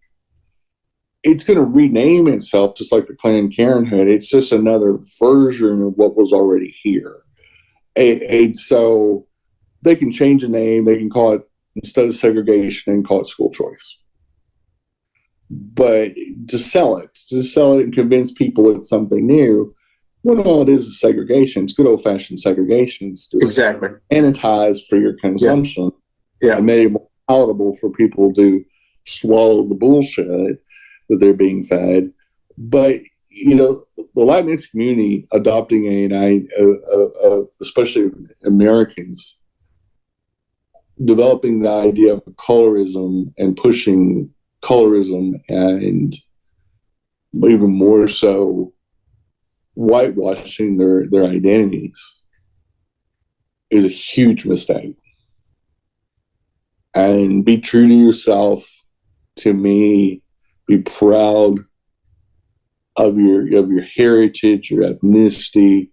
It's going to rename itself just like the Planned Parenthood. It's just another version of what was already here. And so they can change the name. They can call it, instead of segregation, and call it school choice. But to sell it and convince people it's something new, well, no, it is segregation. It's good old-fashioned segregation. It's just sanitized for your consumption. And made it more palatable for people to swallow the bullshit that they're being fed. But, you know, the Latinx community adopting especially Americans, developing the idea of colorism and pushing colorism, and even more so whitewashing their identities, is a huge mistake. And be true to yourself. To me, be proud of your heritage, your ethnicity,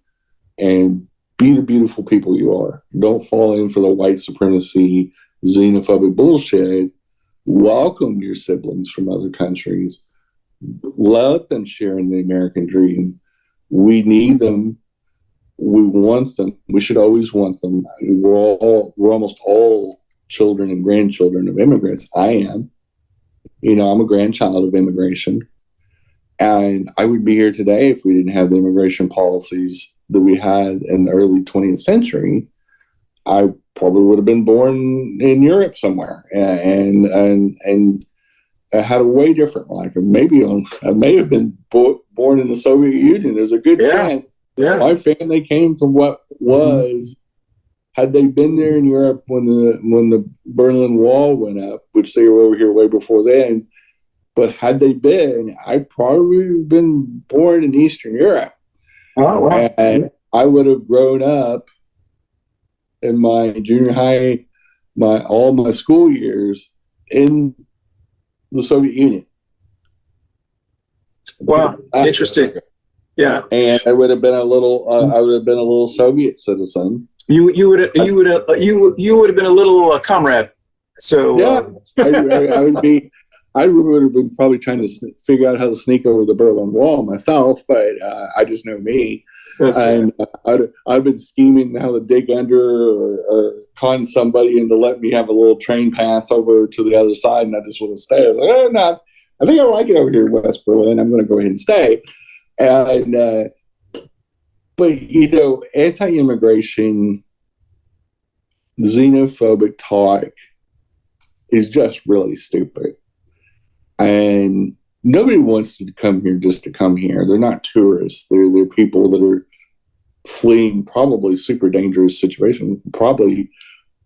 and be the beautiful people you are. Don't fall in for the white supremacy, xenophobic bullshit. Welcome your siblings from other countries. Let them share in the American dream. We need them. We want them. We should always want them. We're almost all children and grandchildren of immigrants. I am. You know, I'm a grandchild of immigration. And I would be here today if we didn't have the immigration policies that we had in the early 20th century. I probably would have been born in Europe somewhere and I had a way different life. And maybe I may have been born in the Soviet Union. There's a good chance my family came from what was. Had they been there in Europe when the Berlin Wall went up, which they were over here way before then, but had they been, I'd probably been born in Eastern Europe. Oh, wow. And I would have grown up in my junior high, all my school years in the Soviet Union. Wow, interesting. Yeah, and I would have been a little Soviet citizen. You would have been a little comrade. So I would have been probably trying to figure out how to sneak over the Berlin Wall myself, but I just know me. I've been scheming how to dig under or con somebody into let me have a little train pass over to the other side, and I just want to stay. I was like, oh, no, I think I like it over here in West Berlin. I'm going to go ahead and stay. And but you know, anti-immigration, xenophobic talk is just really stupid. And nobody wants to come here just to come here. They're not tourists. They're people that are fleeing probably super dangerous situations. Probably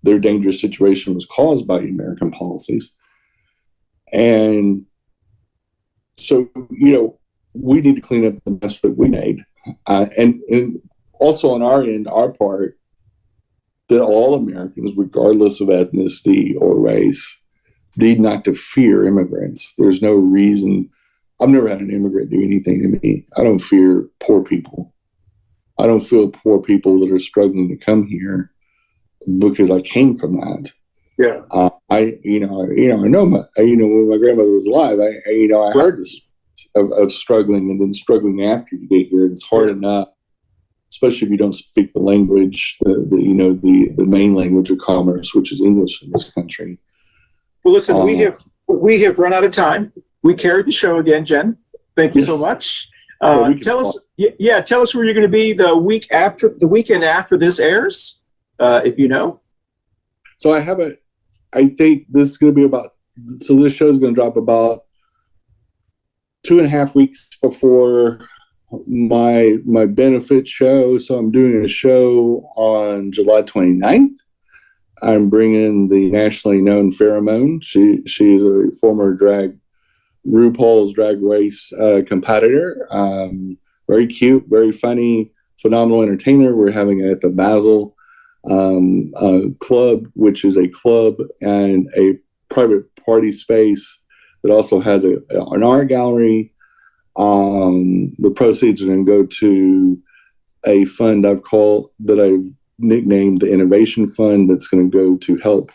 their dangerous situation was caused by American policies. And so, you know, we need to clean up the mess that we made. And also on our end, our part, that all Americans, regardless of ethnicity or race, need not to fear immigrants. There's no reason. I've never had an immigrant do anything to me. I don't fear poor people. I don't feel poor people that are struggling to come here because I came from that. Yeah. I know when my grandmother was alive, I heard this of struggling and then struggling after you get here. It's hard enough especially if you don't speak the language, the main language of commerce, which is English in this country. Well, listen, we have run out of time. We carried the show again, Jen. Thank you so much. Tell us where you're going to be the weekend after this airs, if you know. So I think this is going to be this show is going to drop about 2.5 weeks before my benefit show. So I'm doing a show on July 29th. I'm bringing the nationally known Pheromone. She is a former RuPaul's Drag Race competitor. Very cute, very funny, phenomenal entertainer. We're having it at the Basel Club, which is a club and a private party space that also has an art gallery. The proceeds are going to go to a fund I've nicknamed the Innovation Fund, that's going to go to help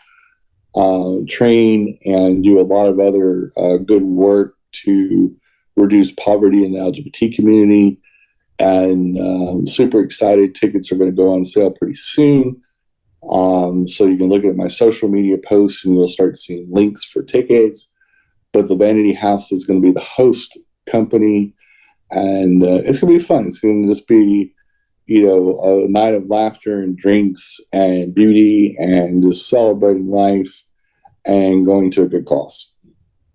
train and do a lot of other good work to reduce poverty in the LGBT community. And super excited. Tickets are going to go on sale pretty soon. So you can look at my social media posts and you'll start seeing links for tickets. But the Vanity House is going to be the host company, and it's going to be fun. It's going to just be, a night of laughter and drinks and beauty and just celebrating life and going to a good cause.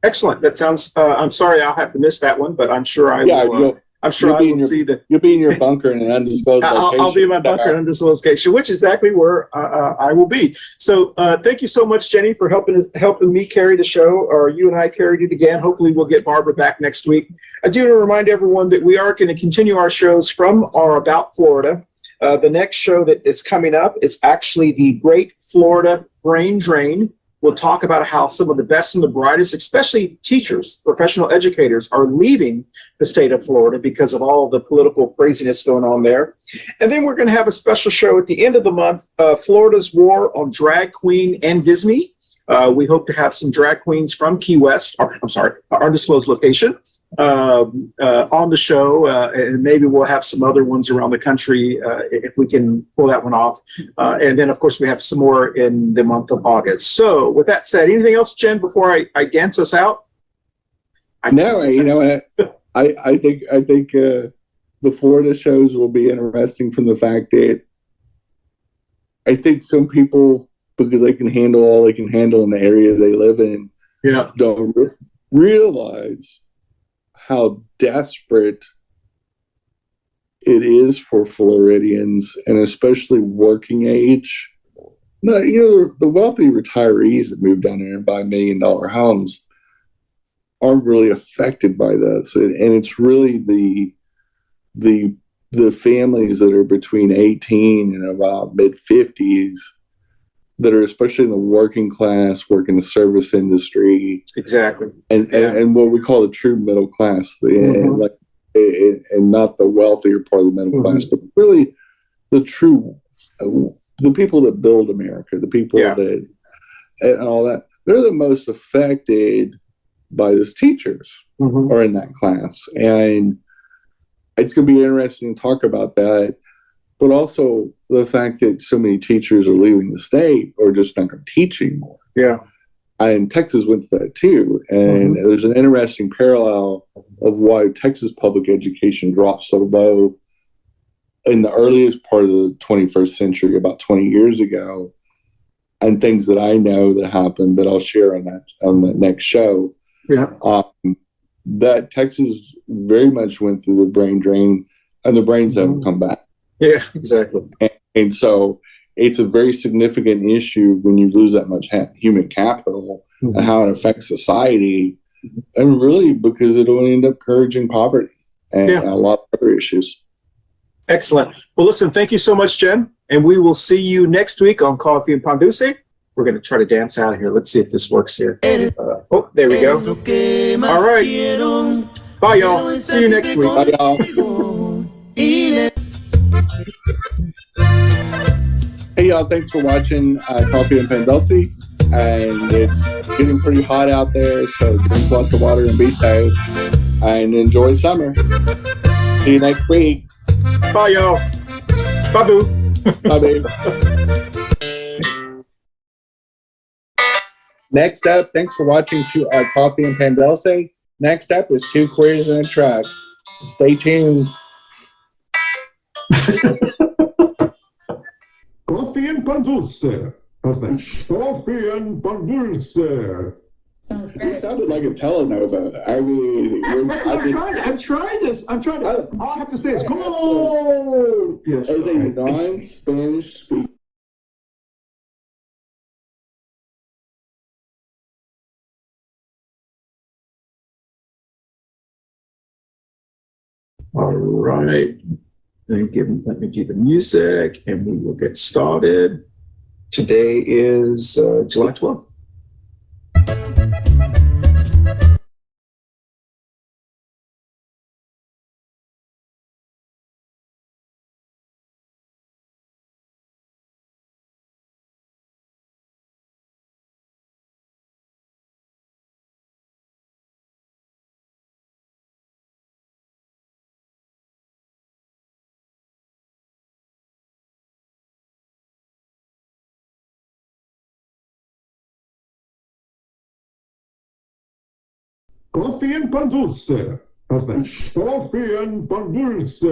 Excellent. That sounds, I'm sorry I'll have to miss that one, but I'm sure I will. I'm sure I will see that. You'll be in your bunker in an undisclosed location. I'll be in my bunker in an undisclosed location, which is exactly where I will be. So thank you so much, Jenny, for helping me carry the show, or you and I carried it again. Hopefully we'll get Barbara back next week. I do want to remind everyone that we are going to continue our shows from or about Florida. The next show that is coming up is actually the Great Florida Brain Drain. We'll talk about how some of the best and the brightest, especially teachers, professional educators, are leaving the state of Florida because of all the political craziness going on there. And then we're going to have a special show at the end of the month, Florida's War on Drag Queen and Disney. We hope to have some drag queens from Key West, our undisclosed location, on the show, and maybe we'll have some other ones around the country if we can pull that one off. And then, of course, we have some more in the month of August. So with that said, anything else, Jen, before I dance us out? I think the Florida shows will be interesting from the fact that I think some people, because they can handle all they can handle in the area they live in, don't realize how desperate it is for Floridians, and especially working age. The wealthy retirees that move down there and buy $1 million homes aren't really affected by this, and it's really the families that are between 18 and about mid-50s that are especially in the working class, work in the service industry. Exactly. And what we call the true middle class, and not the wealthier part of the middle class, but really the true, the people that build America, the people that, and all that, they're the most affected by this. Teachers are in that class. And it's going to be interesting to talk about that. But also the fact that so many teachers are leaving the state or just not going to teach anymore. Yeah. And Texas went to that too. And there's an interesting parallel of why Texas public education dropped so low in the earliest part of the 21st century, about 20 years ago, and things that I know that happened that I'll share on the next show. Yeah. That Texas very much went through the brain drain, and the brains haven't come back. Yeah, exactly. And so it's a very significant issue when you lose that much human capital and how it affects society, and really because it'll end up encouraging poverty and a lot of other issues. Excellent. Well, listen, thank you so much, Jen. And we will see you next week on Coffee Pan Dulce. We're going to try to dance out of here. Let's see if this works here. Oh, there we go. All right. Bye, y'all. See you next week. Bye, y'all. Hey, y'all. Thanks for watching Coffee Pan Dulce. And it's getting pretty hot out there, so drink lots of water and be safe. And enjoy summer. See you next week. Bye, y'all. Babu. Bye. Next up, thanks for watching Coffee and Pan Dulce. Next up is Two Queers in a Truck. Stay tuned. Coffee and Pan Dulce. How's that? Coffee and Pan Dulce. Sounds You great. sounded like a telenova. I mean, I'm trying this. All I have to say is go. Yes, as a right. non-Spanish speaker. All right. Let me do the music and we will get started. Today is July 12th. Coffee and Pan Dulce. How's that? Coffee and Pan Dulce.